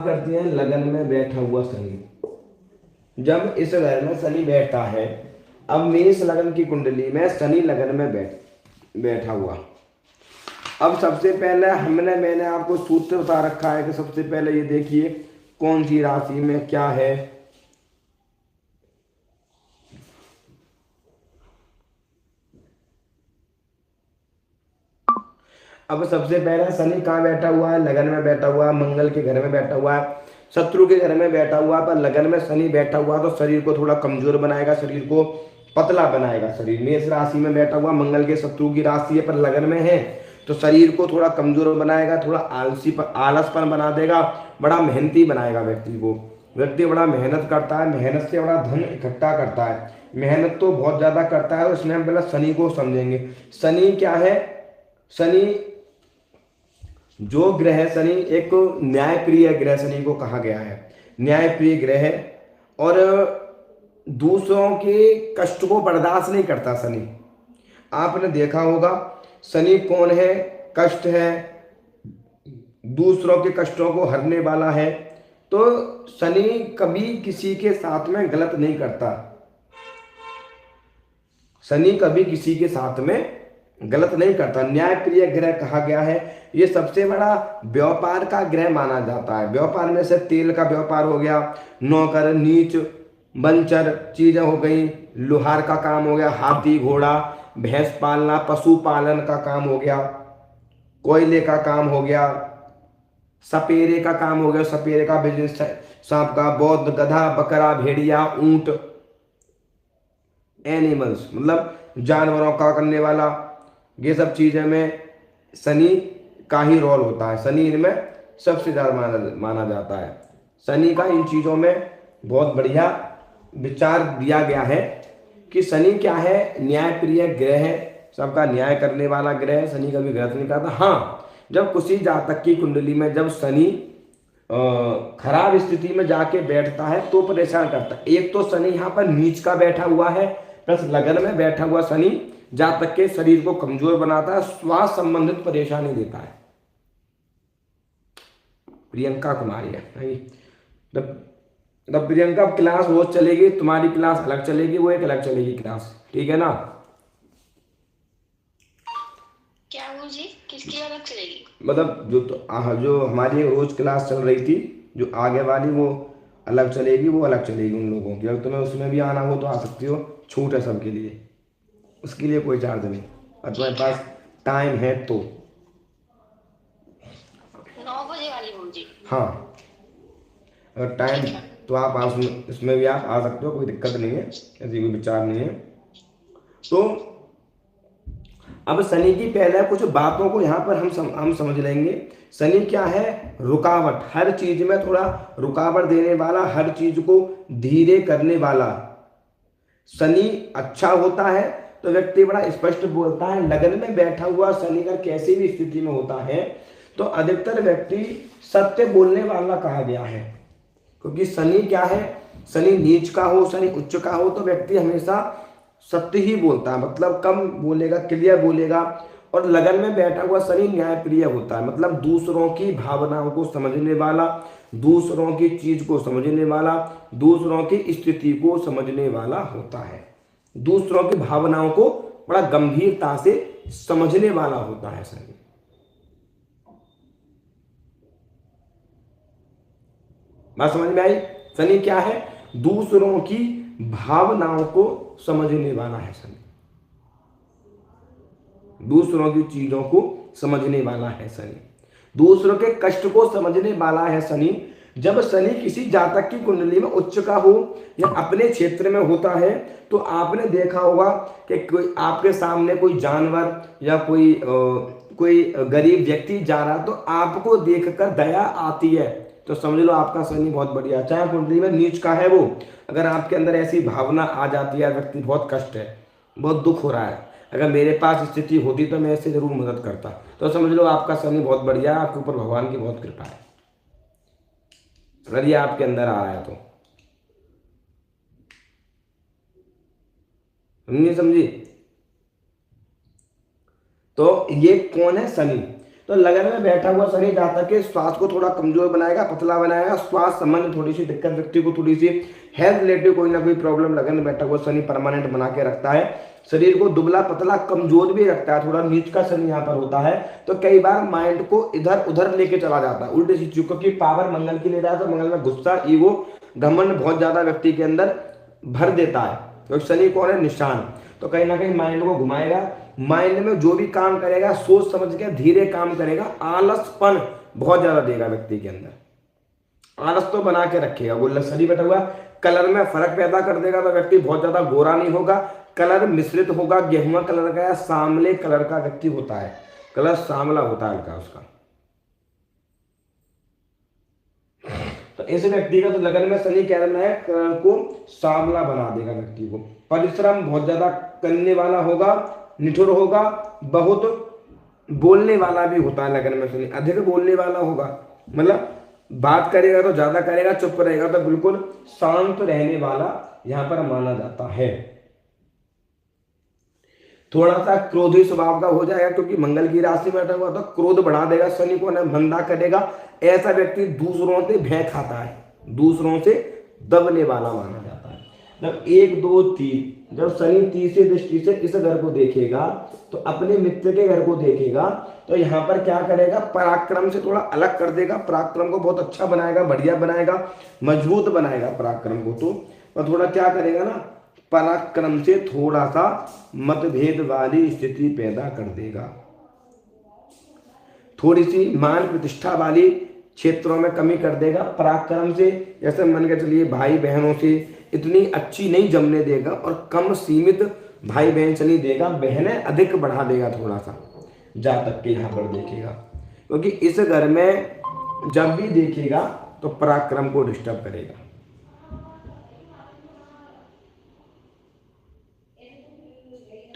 करते हैं लगन में बैठा हुआ शनि। जब इस घर में शनि बैठा है, अब मेष लगन की कुंडली में शनि लगन में बैठा हुआ। अब सबसे पहले मैंने आपको सूत्र बता रखा है कि सबसे पहले ये देखिए कौन सी राशि में क्या है। अब सबसे पहले शनि कहाँ बैठा हुआ है? लगन में बैठा हुआ है, मंगल के घर में बैठा हुआ है, शत्रु के घर में बैठा हुआ है। पर लगन में शनि बैठा हुआ तो शरीर को थोड़ा कमजोर बनाएगा, शरीर को पतला बनाएगा। शरीर मेष राशि में बैठा हुआ, मंगल के शत्रु की राशि है पर लगन में है, तो शरीर को थोड़ा कमजोर बनाएगा, थोड़ा आलसपन बना देगा, बड़ा मेहनती बनाएगा व्यक्ति को। व्यक्ति बड़ा मेहनत करता है, मेहनत से बड़ा धन इकट्ठा करता है, मेहनत तो बहुत ज्यादा करता है। उसमें हम पहले शनि को समझेंगे। शनि क्या है? शनि जो ग्रह शनि एक न्यायप्रिय ग्रह शनि को कहा गया है, न्यायप्रिय ग्रह है। और दूसरों के कष्ट को बर्दाश्त नहीं करता शनि। आपने देखा होगा शनि कौन है? कष्ट है, दूसरों के कष्टों को हरने वाला है। तो शनि कभी किसी के साथ में गलत नहीं करता, शनि कभी किसी के साथ में गलत नहीं करता। न्यायप्रिय ग्रह कहा गया है। ये सबसे बड़ा व्यापार का ग्रह माना जाता है। व्यापार में से तेल का व्यापार हो गया, नौकर नीच बंचर चीजें हो गई, लोहार का काम हो गया, हाथी घोड़ा भैंस पालना पशुपालन का काम हो गया, कोयले का काम हो गया, सपेरे का काम हो गया, सपेरे का बिजनेस है, सांप का, बौद्ध गधा बकरा भेड़िया ऊंट, एनिमल्स मतलब जानवरों का करने वाला, ये सब चीजें में शनि का ही रोल होता है। शनि इनमें सबसे ज्यादा माना जाता है। शनि का इन चीजों में बहुत बढ़िया विचार दिया गया है कि शनि क्या है? न्यायप्रिय ग्रह है, सबका न्याय करने वाला ग्रह है। शनि कभी गलत नहीं करता। हाँ, जब किसी जातक की कुंडली में जब शनि खराब स्थिति में जाके बैठता है तो परेशान करता है। एक तो शनि यहाँ पर नीच का बैठा हुआ है, प्लस लगन में बैठा हुआ शनि जातक के शरीर को कमजोर बनाता है, स्वास्थ्य संबंधित परेशानी देता है। प्रियंका कुमारी है नहीं? तब प्रियंका क्लास रोज चलेगी, तुम्हारी क्लास अलग चलेगी, वो एक अलग चलेगी क्लास, ठीक है ना? क्या वो जी किसकी अलग चलेगी? मतलब जो हमारी रोज क्लास चल रही थी, जो आगे वाली वो अलग चलेगी, वो अलग चलेगी उन लोगों की। अगर तुम्हें उसमें भी आना हो तो आ सकती हो, छूट है सबके लिए, उसके लिए कोई चार्ज नहीं। और तुम्हारे ठीक है, पास टाइम है तो 9 बजे वाली हूँ जी। हाँ, अगर टाइम ठीक है। तो आप इसमें भी आप आ सकते हो, कोई दिक्कत नहीं है, ऐसी कोई विचार नहीं है। तो अब शनि की पहले कुछ बातों को यहाँ पर हम समझ लेंगे। शनि क्या है? रुकावट, हर चीज में थोड़ा रुकावट देने वाला, हर चीज को धीरे करने वाला। शनि अच्छा होता है तो व्यक्ति बड़ा स्पष्ट बोलता है। लगन में बैठा हुआ शनि अगर कैसी भी स्थिति में होता है तो अधिकतर व्यक्ति सत्य बोलने वाला कहा गया है। क्योंकि शनि क्या है? शनि नीच का हो, शनि उच्च का हो तो व्यक्ति हमेशा सत्य ही बोलता है, मतलब कम बोलेगा, क्लियर बोलेगा। और लगन में बैठा हुआ शनि न्यायप्रिय होता है, मतलब दूसरों की भावनाओं को समझने वाला, दूसरों की चीज को समझने वाला, दूसरों की स्थिति को समझने वाला होता है, दूसरों की भावनाओं को बड़ा गंभीरता से समझने वाला होता है शनि। बात समझ में आई? शनि क्या है? दूसरों की भावनाओं को समझने वाला है शनि, दूसरों की चीजों को समझने वाला है शनि, दूसरों के कष्ट को समझने वाला है शनि। जब शनि किसी जातक की कुंडली में उच्च का हो या अपने क्षेत्र में होता है तो आपने देखा होगा कि कोई आपके सामने कोई जानवर या कोई गरीब व्यक्ति जा रहा तो आपको देखकर दया आती है, तो समझ लो आपका शनि बहुत बढ़िया। चाहे कुंडली में नीच का है वो, अगर आपके अंदर ऐसी भावना आ जाती है, व्यक्ति बहुत कष्ट है, बहुत दुख हो रहा है, अगर मेरे पास स्थिति होती तो मैं इससे जरूर मदद करता, तो समझ लो आपका शनि बहुत बढ़िया है, आपके ऊपर भगवान की बहुत कृपा है अगर ये आपके अंदर आ रहा है तो। समझी? तो ये कौन है? शनि। तो लगन में बैठा हुआ शनि जातक के स्वास्थ्य को थोड़ा कमजोर बनाएगा, पतला बनाएगा, स्वास्थ्य संबंध थोड़ी सी दिक्कत, व्यक्ति को थोड़ी सी हेल्थ रिलेटेड कोई ना कोई प्रॉब्लम लगन में बैठा हुआ शनि परमानेंट बना के रखता है। शरीर को दुबला पतला कमजोर भी रखता है, थोड़ा नीच का शनि यहाँ पर होता है। तो कई बार माइंड को इधर उधर लेके चला जाता है उल्टी सीधी, क्योंकि पावर मंगल की ले रहा है। तो मंगल में गुस्सा, ईगो, घमंड बहुत ज्यादा व्यक्ति के अंदर भर देता है, क्योंकि शनि कौन है? निशान। तो कहीं ना कहीं माइंड को घुमाएगा, माइंड में जो भी काम करेगा सोच समझ के धीरे काम करेगा, आलसपन बहुत ज्यादा देगा व्यक्ति के अंदर, आलस तो बना के रखेगा। वो शनि बैठा हुआ कलर में फर्क पैदा कर देगा, तो व्यक्ति बहुत ज्यादा गोरा नहीं होगा, कलर मिश्रित होगा, गेहुआ कलर का या सांवले कलर का व्यक्ति होता है, कलर सांवला होता है हल्का उसका। तो इस व्यक्ति का तो लगन में शनि कह रहा है कलर को सांवला बना देगा व्यक्ति को। परिश्रम बहुत ज्यादा करने वाला होगा, निठुर होगा, बहुत बोलने वाला भी होता है लगन में शनि, अधिक बोलने वाला होगा, मतलब बात करेगा तो ज्यादा करेगा, चुप रहेगा तो बिल्कुल शांत रहने वाला यहां पर माना जाता है। थोड़ा सा क्रोधी स्वभाव का हो जाएगा, क्योंकि मंगल की राशि में बैठा हुआ तो क्रोध बढ़ा देगा, शनि को न मंदा करेगा। ऐसा व्यक्ति दूसरों से भय खाता है, दूसरों से दबने वाला माना जाता है। जब 1 2 3 जब शनि तीसरी दृष्टि से इस घर को देखेगा तो अपने मित्र के घर को देखेगा, तो यहाँ पर क्या करेगा? पराक्रम से थोड़ा अलग कर देगा, पराक्रम को बहुत अच्छा बनाएगा, बढ़िया बनाएगा, मजबूत बनाएगा पराक्रम को। तो थोड़ा क्या करेगा ना, पराक्रम से थोड़ा सा मतभेद वाली स्थिति पैदा कर देगा, थोड़ी सी मान प्रतिष्ठा वाली क्षेत्रों में कमी कर देगा पराक्रम से। जैसे मान के चलिए भाई बहनों से इतनी अच्छी नहीं जमने देगा, और कम सीमित भाई बहन चली देगा, बहनें अधिक बढ़ा देगा थोड़ा सा, जातक के यहाँ पर देखेगा। क्योंकि इस घर में जब भी देखेगा तो पराक्रम को डिस्टर्ब करेगा।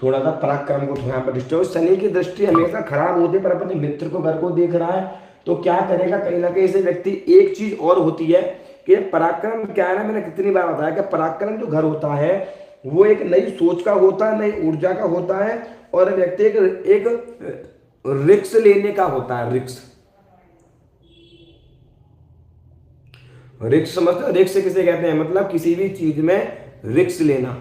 थोड़ा सा पराक्रम को यहाँ पर डिस्टर्ब। शनि की दृष्टि हमेशा खराब होती है, पर अपने मित्र को घर को देख रहा है तो क्या करेगा? कहीं ना कहीं से व्यक्ति, एक चीज और होती है कि पराक्रम क्या है ना, मैंने कितनी बार बताया कि पराक्रम जो घर होता है वो एक नई सोच का होता है, नई ऊर्जा का होता है, और व्यक्ति एक रिक्स लेने का होता है। रिक्स समझते हो? रिक्स किसे कहते हैं? मतलब किसी भी चीज में रिक्स लेना,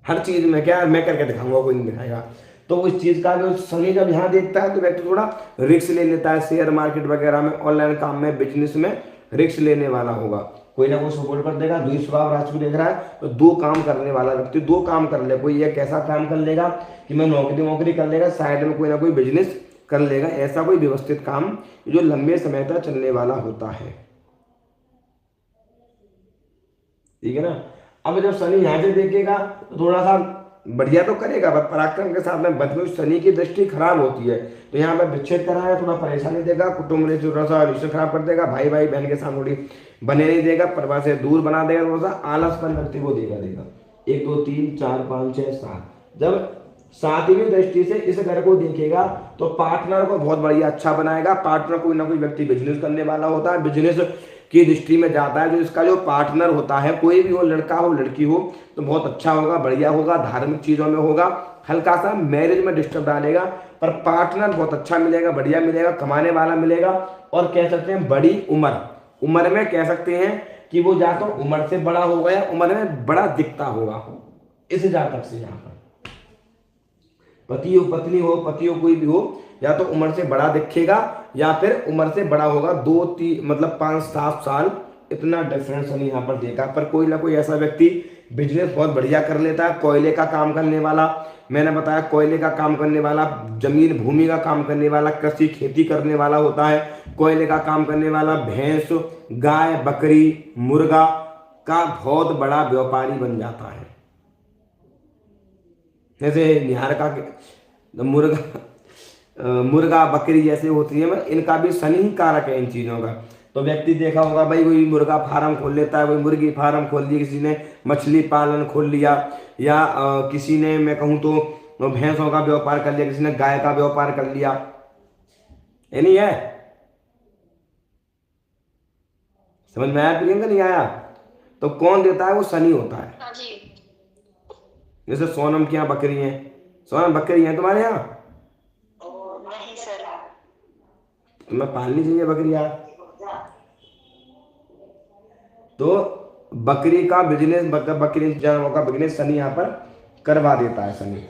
हर चीज में क्या मैं करके दिखाऊंगा, कोई नहीं दिखाएगा। तो उस चीज का जो शनि जब यहाँ देखता है तो व्यक्ति थोड़ा रिस्क ले लेता है, शेयर मार्केट वगैरह में, ऑनलाइन काम में, बिजनेस में रिस्क लेने वाला होगा, कोई ना कोई सपोर्ट कर देगा। द्वितीय स्वभाव राशि को देख रहा है तो 2 काम करने वाला व्यक्ति 2 काम कर ले। कोई एक ऐसा काम कर लेगा कि मैं नौकरी कर लेगा, साइड में कोई ना कोई बिजनेस कर लेगा, ऐसा कोई व्यवस्थित काम जो लंबे समय तक चलने वाला होता है। ठीक है ना? अब जब शनि यहाँ से देखेगा तो थोड़ा सा बढ़िया तो करेगा, पर पराक्रम के साथ में बदलू, शनि की दृष्टि खराब होती है तो यहाँ पर विच्छेद कराया, थोड़ा परेशानी देगा, कुटुंब में थोड़ा सा रिश्ते खराब कर देगा, भाई बहन के साथ थोड़ी बने नहीं देगा, परिवार से दूर बना देगा, थोड़ा सा आलसपन व्यक्ति को देगा। 1 2 3 4 5 6 7 जब 7वीं दृष्टि से इस घर को देखेगा तो पार्टनर को बहुत बढ़िया अच्छा बनाएगा। पार्टनर कोई ना कोई व्यक्ति बिजनेस करने वाला होता है, बिजनेस की दृष्टि में जाता है। जो इसका जो पार्टनर होता है, कोई भी हो, लड़का हो लड़की हो, तो बहुत अच्छा होगा, बढ़िया होगा, धार्मिक चीजों में होगा, हल्का सा मैरिज में डिस्टर्ब डालेगा, पर पार्टनर बहुत अच्छा मिलेगा, बढ़िया मिलेगा, कमाने वाला मिलेगा। और कह सकते हैं बड़ी उम्र में कह सकते हैं कि वो या तो उम्र से बड़ा होगा या उम्र में बड़ा दिखता होगा इस जातक से। यहाँ पर पति हो पत्नी हो, पति हो कोई भी हो, या तो उम्र से बड़ा दिखेगा या फिर उम्र से बड़ा होगा, 2 3 मतलब 5 7 साल, इतना डिफरेंस हम यहाँ पर देखा। पर कोई ना कोई ऐसा व्यक्ति बिजनेस बहुत बढ़िया कर लेता है, कोयले का काम करने वाला, मैंने बताया कोयले का काम करने वाला, जमीन भूमि का काम करने वाला, कृषि खेती करने वाला होता है, कोयले का काम करने वाला, भैंस गाय बकरी मुर्गा का बहुत बड़ा व्यापारी बन जाता है। जैसे निहार का मुर्गा बकरी जैसे होती है, इनका भी शनि ही कारक है इन चीजों का। तो व्यक्ति देखा होगा भाई, कोई मुर्गा फार्म खोल लेता है, कोई मुर्गी फार्म खोल लिया, किसी ने मछली पालन खोल लिया, या किसी ने मैं कहूँ तो भैंसों का व्यापार कर लिया, किसी ने गाय का व्यापार कर लिया, ये नहीं है? समझ में आया प्रियंका? नहीं आया? तो कौन देता है? वो शनि होता है। हाँ जी। जैसे सोनम के यहाँ बकरी है, सोनम बकरी है तुम्हारे यहाँ? तुम्हें पालनी चाहिए बकरियां। तो बकरी का बिजनेस, बकरी जानवरों का बिजनेस शनि यहाँ पर करवा देता है शनि।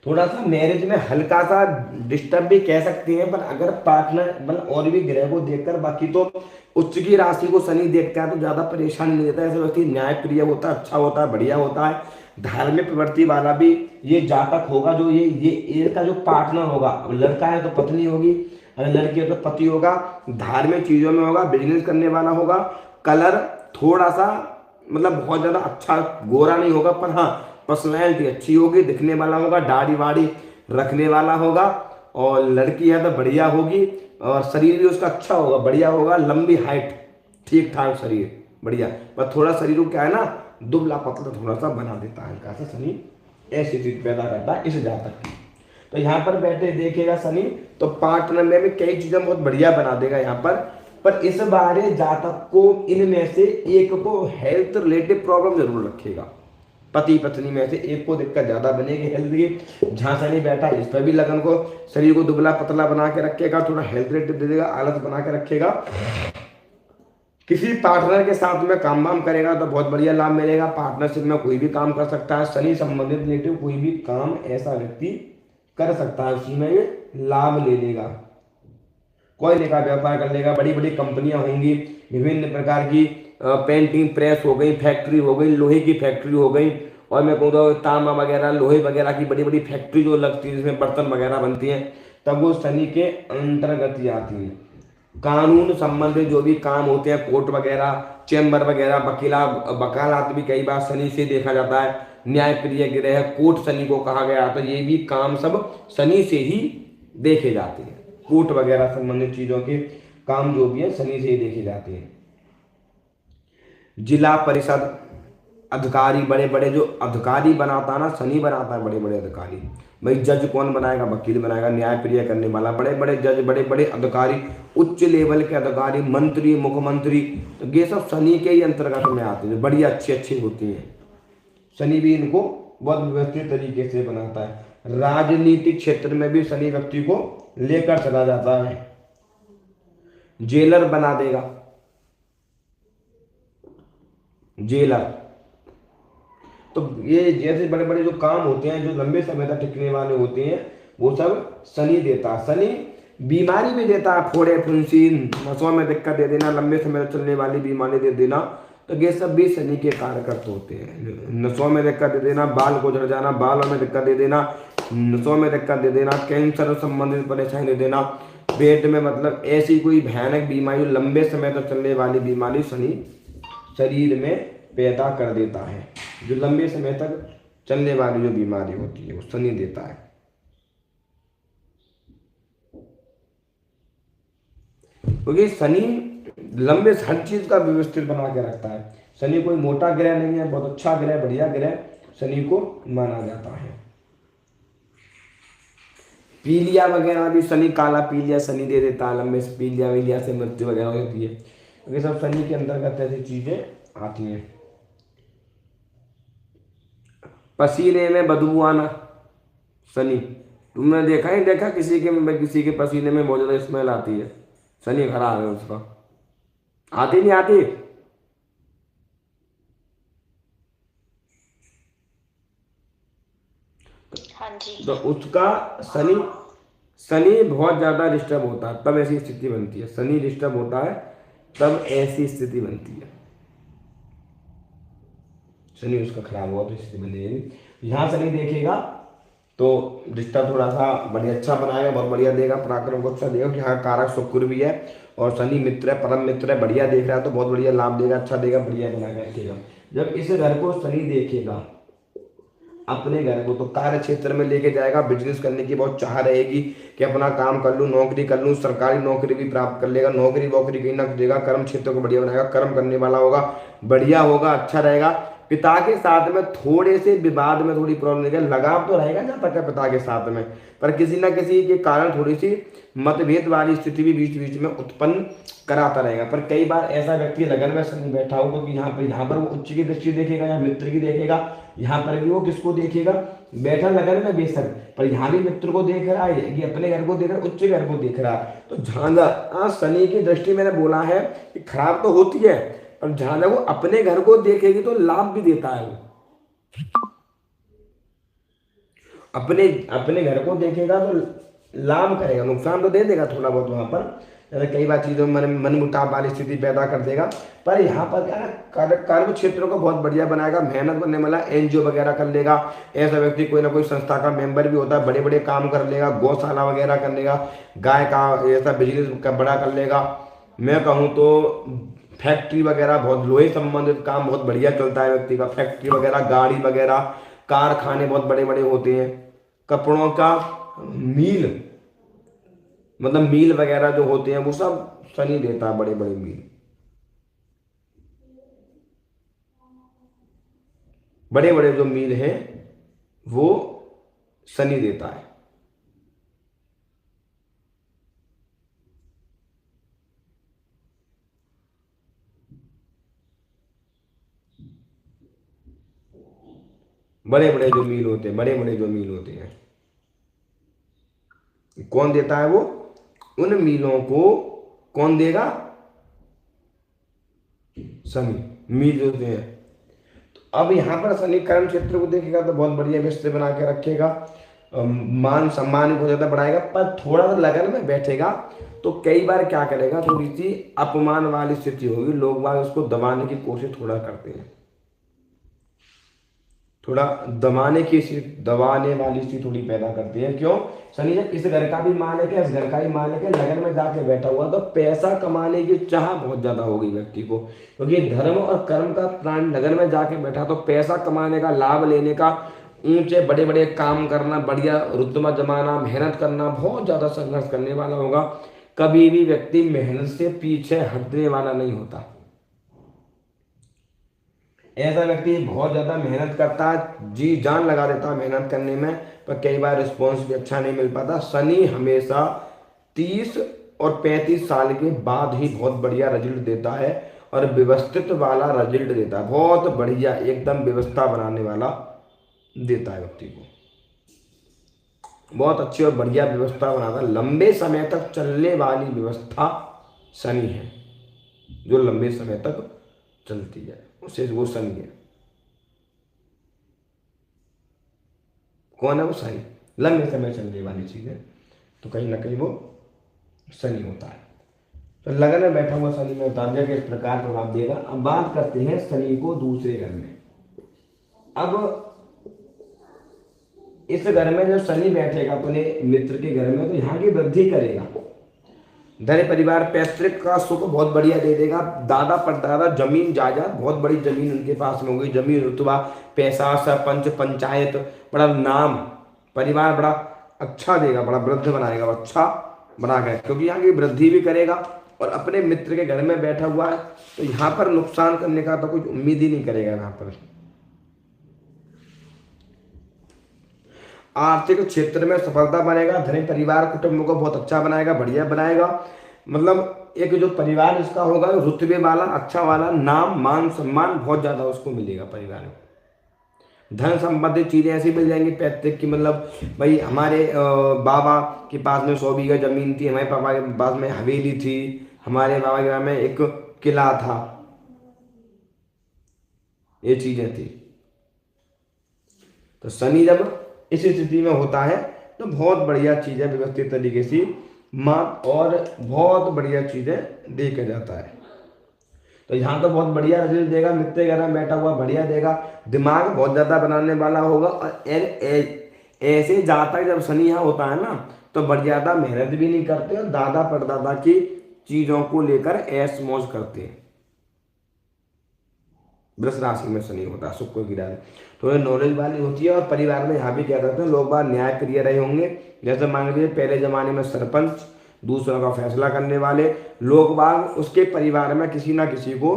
थोड़ा सा मैरिज में हल्का सा डिस्टर्ब भी कह सकते हैं, पर अगर पार्टनर मतलब और भी ग्रह को देखकर, बाकी तो उच्च की राशि को शनि देखता है तो ज्यादा परेशानी नहीं देता है। ऐसे व्यक्ति न्यायप्रिय होता है, अच्छा होता है, बढ़िया होता है, धार्मिक प्रवृत्ति वाला भी ये जातक होगा। जो ये इसका जो पार्टनर होगा, अब लड़का है तो पत्नी होगी, अगर लड़की है तो पति होगा, धार्मिक चीजों में होगा, बिजनेस करने वाला होगा। कलर थोड़ा सा मतलब बहुत ज्यादा अच्छा गोरा नहीं होगा, पर हाँ पर्सनैलिटी अच्छी होगी, दिखने वाला होगा, दाढ़ी वाड़ी रखने वाला होगा। और लड़की है तो बढ़िया होगी, और शरीर भी उसका अच्छा होगा, बढ़िया होगा, लंबी हाइट, ठीक ठाक शरीर, बढ़िया। पर थोड़ा शरीर को क्या है ना, दुबला पतला थोड़ा सा बना देता है हल्का सा शनि, ऐसी चीज पैदा करता है इस जातक की। तो यहाँ पर बैठे देखेगा शनि तो पार्टनर में भी कई चीजें बहुत बढ़िया बना देगा यहाँ पर इस बारे जातक को इनमें से एक को हेल्थ रिलेटेड प्रॉब्लम जरूर रखेगा। पति पत्नी में से एक को दिक्कत ज्यादा बनेगी हेल्थ की। जहां शनि बैठा है इस पर भी लगन को, शरीर को दुबला पतला बना के रखेगा, थोड़ा हेल्थ रिलेटेड दे देगा, आलस बना के रखेगा। किसी पार्टनर के साथ में काम वाम करेगा तो बहुत बढ़िया लाभ मिलेगा। पार्टनरशिप में कोई भी काम कर सकता है, शनि संबंधित रिलेटिव कोई भी काम ऐसा व्यक्ति कर सकता है, उसी में ये लाभ ले लेगा। कोयले का व्यापार कर लेगा, बड़ी बड़ी कंपनियां होंगी, विभिन्न प्रकार की पेंटिंग प्रेस हो गई, फैक्ट्री हो गई, लोहे की फैक्ट्री हो गई, और मैं कहूँगा तांबा वगैरह, लोहे वगैरह की बड़ी बड़ी फैक्ट्री जो लगती है जिसमें बर्तन वगैरह बनती हैं, तब वो शनि के अंतर्गत ही आती है। कानून संबंधित जो भी काम होते हैं, कोर्ट वगैरह, चैम्बर वगैरह, वकालत भी कई बार शनि से देखा जाता है। न्यायप्रिय ग्रह कोर्ट शनि को कहा गया, तो ये भी काम सब शनि से ही देखे जाते हैं। कोर्ट वगैरह संबंधित चीजों के काम जो भी है शनि से ही देखे जाते हैं। जिला परिषद अधिकारी, बड़े बड़े जो अधिकारी बनाता है ना, शनि बनाता है बड़े बड़े अधिकारी। भाई जज कौन बनाएगा, वकील बनाएगा, न्यायप्रिय करने वाला, बड़े बड़े जज, बड़े बड़े अधिकारी, उच्च लेवल के अधिकारी, मंत्री, मुख्यमंत्री, तो ये सब शनि के ही अंतर्गत में आते हैं, बड़ी अच्छी अच्छी होती हैं। शनि भी इनको बहुत व्यवस्थित तरीके से बनाता है। राजनीतिक क्षेत्र में भी शनि व्यक्ति को लेकर चला जाता है, जेलर बना देगा, जेलर। तो ये जैसे बड़े बड़े जो काम होते हैं जो लंबे समय तक टिकने वाले होते हैं वो सब शनि देता है। शनि बीमारी भी देता है, फोड़े फुंसी, नसों में दिक्कत दे देना, लंबे समय तक चलने वाली बीमारी दे देना, तो ये सब भी शनि के कारक होते हैं। नसों में दिक्कत दे देना, बाल को झड़ जाना, बालों में दिक्कत दे देना, नसों में दिक्कत दे देना, कैंसर संबंधित परेशानी दे देना, पेट में मतलब ऐसी कोई भयानक बीमारी, लंबे समय तक चलने वाली बीमारी शनि शरीर में पैदा कर देता है। जो लंबे समय तक चलने वाली जो बीमारी होती है वो शनि देता है। क्योंकि शनि लंबे हर चीज का व्यवस्थित बना के रखता है। शनि कोई मोटा ग्रह नहीं है, बहुत अच्छा ग्रह, बढ़िया ग्रह शनि को माना जाता है। पीलिया वगैरह भी शनि, काला पीलिया शनि दे देता है, लंबे से पीलिया वीलिया से मृत्यु वगैरह होती है। ये सब शनि के अंतर्गत ऐसी चीजें आती हैं। पसीने में बदबू आना शनि, तुमने देखा ही देखा किसी के पसीने में बहुत ज्यादा स्मेल आती है, शनि खराब है उसका। आती नहीं आती? हाँ जी। तो उसका शनि बहुत ज्यादा डिस्टर्ब होता है तब ऐसी स्थिति बनती है। शनि डिस्टर्ब होता है तब ऐसी स्थिति बनती है। शनि उसका खराब हुआ तो स्थिति बनेगी। यहाँ शनि देखेगा तो रिश्ता थोड़ा सा बढ़िया अच्छा बनाएगा, बहुत बढ़िया देगा, पराक्रम को अच्छा देगा। यहाँ कारक शुक्र भी है और शनि मित्र है, परम मित्र है, बढ़िया देख रहा है तो बहुत बढ़िया लाभ देगा, अच्छा देगा, बढ़िया बना के रखेगा। जब इस घर को शनि देखेगा अपने घर को तो कार्य क्षेत्र में लेके जाएगा, बिजनेस करने की बहुत चाह रहेगी कि अपना काम कर लूँ, नौकरी कर लूँ, सरकारी नौकरी भी प्राप्त कर लेगा, नौकरी वोकरी कहीं ना देगा, कर्म क्षेत्र को बढ़िया बनाएगा, कर्म करने वाला होगा, बढ़िया होगा, अच्छा रहेगा। पिता के साथ में थोड़े से विवाद में थोड़ी प्रॉब्लम रहेगा, लगाव तो रहेगा जहाँ तक है पिता के साथ में, पर किसी ना किसी के कारण थोड़ी सी मतभेद वाली स्थिति भी बीच बीच में उत्पन्न कराता रहेगा। पर कई बार ऐसा व्यक्ति लगन में शनि बैठा हो, क्योंकि यहाँ पर वो उच्च की दृष्टि देखेगा या मित्र की देखेगा, यहाँ पर भी वो किसको देखेगा, बैठा लगन में बेशक, पर यहाँ भी मित्र को देख रहा है, ये अपने घर को देख रहा है, उच्च घर को देख रहा है। तो जहाँ शनि की दृष्टि मैंने बोला है कि खराब तो होती है, पर जहां वो अपने घर को देखेगी तो लाभ भी देता है। वो अपने अपने घर को देखेगा तो लाभ करेगा, नुकसान तो दे देगा थोड़ा बहुत वहां पर, जैसे कई बार चीजों में मन मुटाव वाली स्थिति पैदा कर देगा। पर यहाँ पर क्या है, कर्म क्षेत्रों को बहुत बढ़िया बनाएगा, मेहनत करने वाला एनजीओ वगैरह कर लेगा। ऐसा व्यक्ति कोई ना कोई संस्था का मेंबर भी होता है, बड़े बड़े काम कर लेगा, गौशाला वगैरह कर लेगा, गाय का ऐसा बिजनेस का बड़ा कर लेगा। मैं कहूँ तो फैक्ट्री वगैरह, बहुत लोहे संबंधित काम बहुत बढ़िया चलता है व्यक्ति का, फैक्ट्री वगैरह, गाड़ी वगैरह, कारखाने बहुत बड़े बड़े होते हैं, कपड़ों का मील, मतलब मील वगैरह जो होते हैं वो सब शनि देता है, बड़े बड़े मील, बड़े बड़े जो मील हैं वो शनि देता है। बड़े बड़े जो मील होते हैं, बड़े बड़े जो मील होते हैं, कौन देता है वो, उन मीलों को कौन देगा, शनि, मील जो होते हैं। तो अब यहाँ पर शनि कर्म क्षेत्र को देखेगा तो बहुत बढ़िया व्यवस्था बना के रखेगा, मान सम्मान बहुत ज्यादा बढ़ाएगा। पर थोड़ा सा लगन में बैठेगा तो कई बार क्या करेगा, थोड़ी सी अपमान वाली स्थिति होगी, लोग बाग उसको दबाने की कोशिश थोड़ा करते हैं, थोड़ा दबाने वाली स्थिति थोड़ी पैदा करती है। क्यों, शनि जब इस घर का भी मालिक है, इस घर का भी मालिक है, लगन में जाके बैठा हुआ, तो पैसा कमाने की चाह बहुत ज्यादा होगी व्यक्ति को, क्योंकि धर्म और कर्म का प्राण लगन में जाके बैठा, तो पैसा कमाने का, लाभ लेने का, ऊंचे बड़े बड़े काम करना, बढ़िया रुतबा जमाना, मेहनत करना, बहुत ज्यादा संघर्ष करने वाला होगा। कभी भी व्यक्ति मेहनत से पीछे हटने वाला नहीं होता। ऐसा व्यक्ति बहुत ज्यादा मेहनत करता है, जी जान लगा देता है मेहनत करने में, पर कई बार रिस्पॉन्स भी अच्छा नहीं मिल पाता। शनि हमेशा 30 और 35 साल के बाद ही बहुत बढ़िया रिजल्ट देता है, और व्यवस्थित वाला रिजल्ट देता है, बहुत बढ़िया एकदम व्यवस्था बनाने वाला देता है व्यक्ति को, बहुत अच्छी और बढ़िया व्यवस्था बनाता है। लंबे समय तक चलने वाली व्यवस्था शनि है, जो लंबे समय तक चलती है, उसे वो शनि है। कौन है वो, शनि, लंबे समय चलने वाली चीज है, तो कहीं ना कहीं वो शनि होता है। तो लगन में बैठा हुआ शनि में उतार दिया कि इस प्रकार प्रभाव देगा। अब बात करते हैं शनि को दूसरे घर में। अब इस घर में जब शनि बैठेगा अपने मित्र के घर में, तो यहाँ की वृद्धि करेगा, धन परिवार पैतृक का सुख बहुत बढ़िया दे देगा, दादा परदादा जमीन जायदाद, बहुत बड़ी जमीन उनके पास में होगी, जमीन रुतबा पैसा सरपंच पंचायत, बड़ा नाम, परिवार बड़ा अच्छा देगा, बड़ा वृद्ध बनाएगा, अच्छा बनाएगा, क्योंकि यहाँ की वृद्धि भी करेगा। और अपने मित्र के घर में बैठा हुआ है, तो यहाँ पर नुकसान करने का तो कुछ उम्मीद ही नहीं करेगा। यहाँ पर आर्थिक क्षेत्र में सफलता बनेगा, धनी परिवार कुटुंब को बहुत अच्छा बनाएगा, बढ़िया बनाएगा, मतलब एक जो परिवार इसका होगा रुतबे वाला, अच्छा वाला, नाम मान सम्मान बहुत ज्यादा उसको मिलेगा परिवार में। धन संबंधित चीजें ऐसी मिल जाएंगी पैतृक की, मतलब भाई हमारे बाबा के पास में 100 बीघा जमीन थी, हमारे पापा के पास में हवेली थी, हमारे बाबा के पास में एक किला था, ये चीजें थी। तो शनि जब इस स्थिति में होता है तो बहुत बढ़िया चीजें व्यवस्थित तरीके से माप और बहुत बढ़िया चीजें दे के जाता है। तो यहाँ तो बहुत बढ़िया रिजल्ट देगा, मित्र घर में बैठा हुआ बढ़िया देगा, दिमाग बहुत ज्यादा बनाने वाला होगा। और ऐसे जाता जब शनि यहाँ होता है ना, तो बढ़ ज्यादा मेहनत भी नहीं करते और दादा परदादा की चीजों को लेकर ऐश मौज करते हैं। वृष राशि में शनि होता है, शुक्र की राशि, तो ये नॉलेज वाली होती है। और परिवार में यहाँ भी क्या करते हैं, लोग बात न्याय प्रिय रहे होंगे, जैसे मान लीजिए पहले जमाने में सरपंच दूसरों का फैसला करने वाले लोग बाग, उसके परिवार में किसी ना किसी को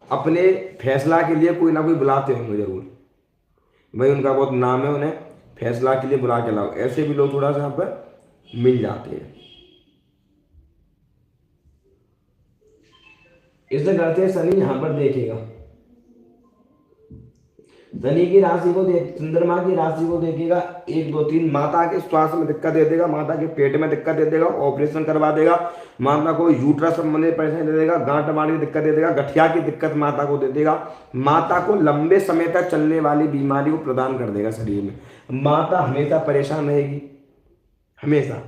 अपने फैसला के लिए कोई ना कोई बुलाते होंगे जरूर, भाई उनका बहुत नाम है, उन्हें फैसला के लिए बुला के लाओ। ऐसे भी लोग थोड़ा सा यहाँ पर मिल जाते हैं। इसे करते हैं शनि यहाँ पर देखेगा, शनि की राशि को देख, चंद्रमा की राशि को देखेगा 1 2 3, माता के स्वास्थ्य में दिक्कत दे देगा, माता के पेट में दिक्कत दे देगा, ऑपरेशन करवा देगा, माता को यूट्रस संबंधित परेशानी दे देगा, गांठ बांठ की दिक्कत दे देगा, गठिया की दिक्कत माता को दे देगा, माता को लंबे समय तक चलने वाली बीमारी को प्रदान कर देगा शरीर में। माता हमेशा परेशान रहेगी, हमेशा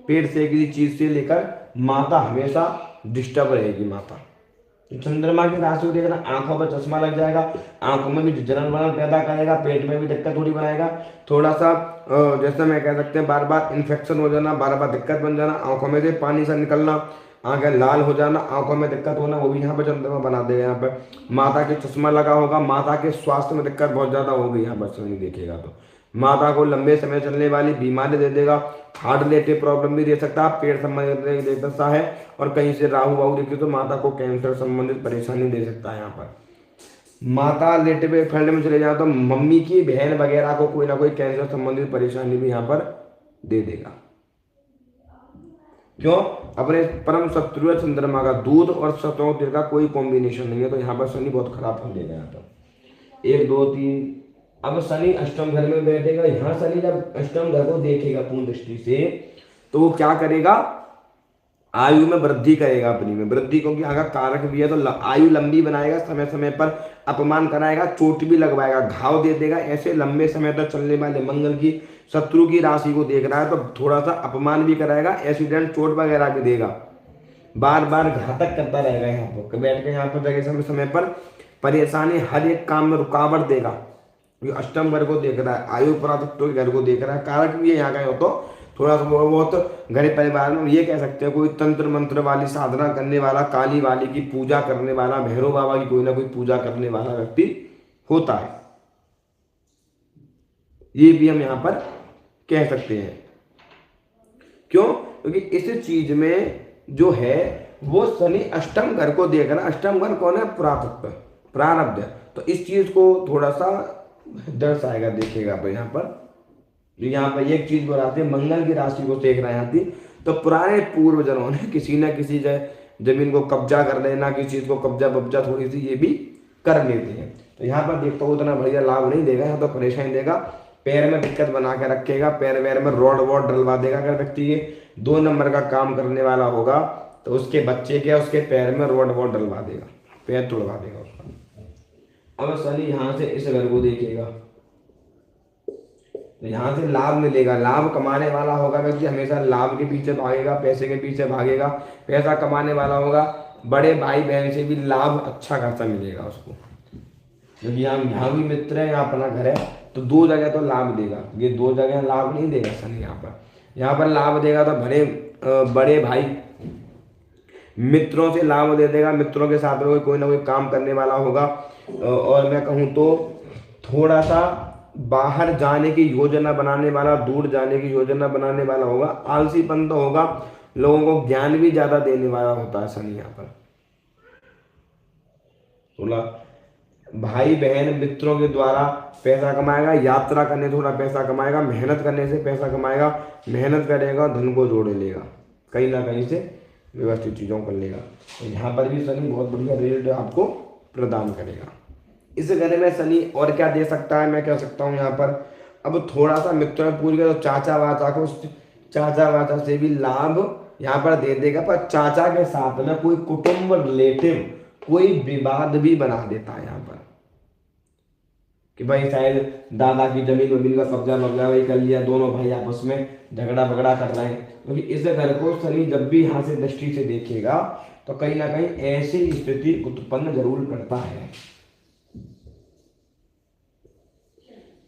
पेट से किसी चीज से लेकर माता हमेशा डिस्टर्ब रहेगी माता। चंद्रमा की राशि को देखना, आंखों पर चश्मा लग जाएगा, आंखों में भी जलन वलन पैदा करेगा, पेट में भी दिक्कत थोड़ी बनाएगा, थोड़ा सा जैसे मैं कह सकते हैं बार बार इन्फेक्शन हो जाना, बार बार दिक्कत बन जाना, आंखों में से पानी सा निकलना, आंखें लाल हो जाना, आंखों में दिक्कत होना, वो भी यहाँ पर चंद्रमा बना देगा। यहाँ पर माता के चश्मा लगा होगा, माता के स्वास्थ्य में दिक्कत बहुत ज्यादा होगी यहाँ पर शनि देखेगा तो, माता को लंबे समय चलने वाली बीमारी दे देगा, हार्ट रिलेटेड प्रॉब्लम भी दे सकता है, पेट संबंधित दे सकता है, और कहीं से राहु वाहु देखे तो माता को कैंसर संबंधित परेशानी दे सकता है। यहाँ पर माता रिलेटेड फील्ड में चले जाए तो मम्मी की बहन वगैरह को कोई ना कोई कैंसर संबंधित परेशानी भी यहाँ पर दे देगा। क्यों? अपने परम शत्रु है चंद्रमा का, दूध और सरसों तेल का कोई कॉम्बिनेशन नहीं है, तो यहाँ पर शनि बहुत खराब हो देगा। यहाँ पर 1 2 3, अब शनि अष्टम घर में बैठेगा। यहाँ शनि जब अष्टम घर को देखेगा पूर्ण दृष्टि से, तो वो क्या करेगा, आयु में वृद्धि करेगा, अपनी में वृद्धि, क्योंकि आगा कारक भी है, तो आयु लंबी बनाएगा, समय समय पर अपमान कराएगा, चोट भी लगवाएगा, घाव दे देगा। ऐसे लंबे समय तक चलने वाले मंगल की शत्रु की राशि को देख रहा है, तो थोड़ा सा अपमान भी कराएगा, एक्सीडेंट चोट वगैरह भी देगा, बार बार घातक करता रहेगा। यहाँ पर बैठ के यहाँ पर जगह समय समय पर परेशानी, हर एक काम में रुकावट देगा। ये अष्टम घर को देख रहा है, आयु परातत्व के घर को देख रहा है, कारक भी है यहाँ का, हो तो थोड़ा सा बहुत घर परिवार में ये कह सकते हैं कोई तंत्र मंत्र वाली साधना करने वाला, काली वाली की पूजा करने वाला, भैरव बाबा की कोई ना कोई पूजा करने वाला व्यक्ति होता है, ये भी हम यहाँ पर कह सकते हैं। क्यों? क्योंकि इस चीज में जो है वो शनि अष्टम घर को देख रहा है। अष्टम घर कौन है? पुरातत्व, प्रारब्ध। तो इस चीज को थोड़ा सा दर्शाएगा, देखेगा। तो यहाँ पर एक चीज बनाते हैं, मंगल की राशि को देख रहे हैं, तो पुराने पूर्वजनों ने किसी न किसी जमीन को कब्जा कर लेना, किसी चीज को कब्जा थोड़ी सी ये भी कर लेते हैं। तो यहाँ पर देखता हूँ उतना बढ़िया लाभ नहीं देगा, यहाँ तो परेशानी देगा, पैर में दिक्कत बना के रखेगा, पैर वैर में रॉड वॉड डलवा देगा। अगर व्यक्ति ये 2 नंबर का काम करने वाला होगा तो उसके बच्चे के उसके पैर में रॉड वॉड डलवा देगा, पैर तोड़वा देगा उसका। अब शनि यहाँ से इस घर को देखेगा, तो यहाँ से लाभ मिलेगा, लाभ कमाने वाला होगा व्यक्ति, हमेशा लाभ के पीछे भागेगा, पैसे के पीछे भागेगा, पैसा कमाने वाला होगा, बड़े भाई बहन से भी लाभ अच्छा खासा मिलेगा उसको, क्योंकि यहाँ भी मित्र है, यहाँ अपना घर है, तो 2 जगह तो लाभ देगा। ये 2 जगह लाभ नहीं देगा शनि, यहाँ पर लाभ देगा तो बड़े भाई मित्रों से लाभ दे देगा, मित्रों के साथ में कोई ना कोई काम करने वाला होगा। और मैं कहूँ तो थोड़ा सा बाहर जाने की योजना बनाने वाला, दूर जाने की योजना बनाने वाला होगा, आलसीपन तो होगा, लोगों को ज्ञान भी ज्यादा देने वाला होता है शनि यहाँ पर। थोड़ा भाई बहन मित्रों के द्वारा पैसा कमाएगा, यात्रा करने थोड़ा पैसा कमाएगा, मेहनत करने से पैसा कमाएगा, मेहनत करेगा, धन को जोड़ लेगा, कहीं ना कहीं से व्यवस्थित चीजों कर लेगा। तो यहाँ पर भी शनि बहुत बढ़िया रिजल्ट आपको प्रदान करेगा। इस घर में शनि और क्या दे सकता है, मैं कह सकता हूँ यहाँ पर, अब थोड़ा सा मित्र में पूछ गया तो चाचा वाचा से भी लाभ यहाँ पर दे देगा, पर चाचा के साथ में कोई कुटुंब रिलेटिव कोई विवाद भी बना देता है यहाँ पर, कि भाई शायद दादा की जमीन का कब्जा वही कर लिया, दोनों भाई आपस में झगड़ा बगड़ा कर रहे हैं। क्योंकि इस घर को शनि जब भी यहाँ से दृष्टि से देखेगा तो कहीं ना कहीं ऐसी स्थिति उत्पन्न जरूर करता है,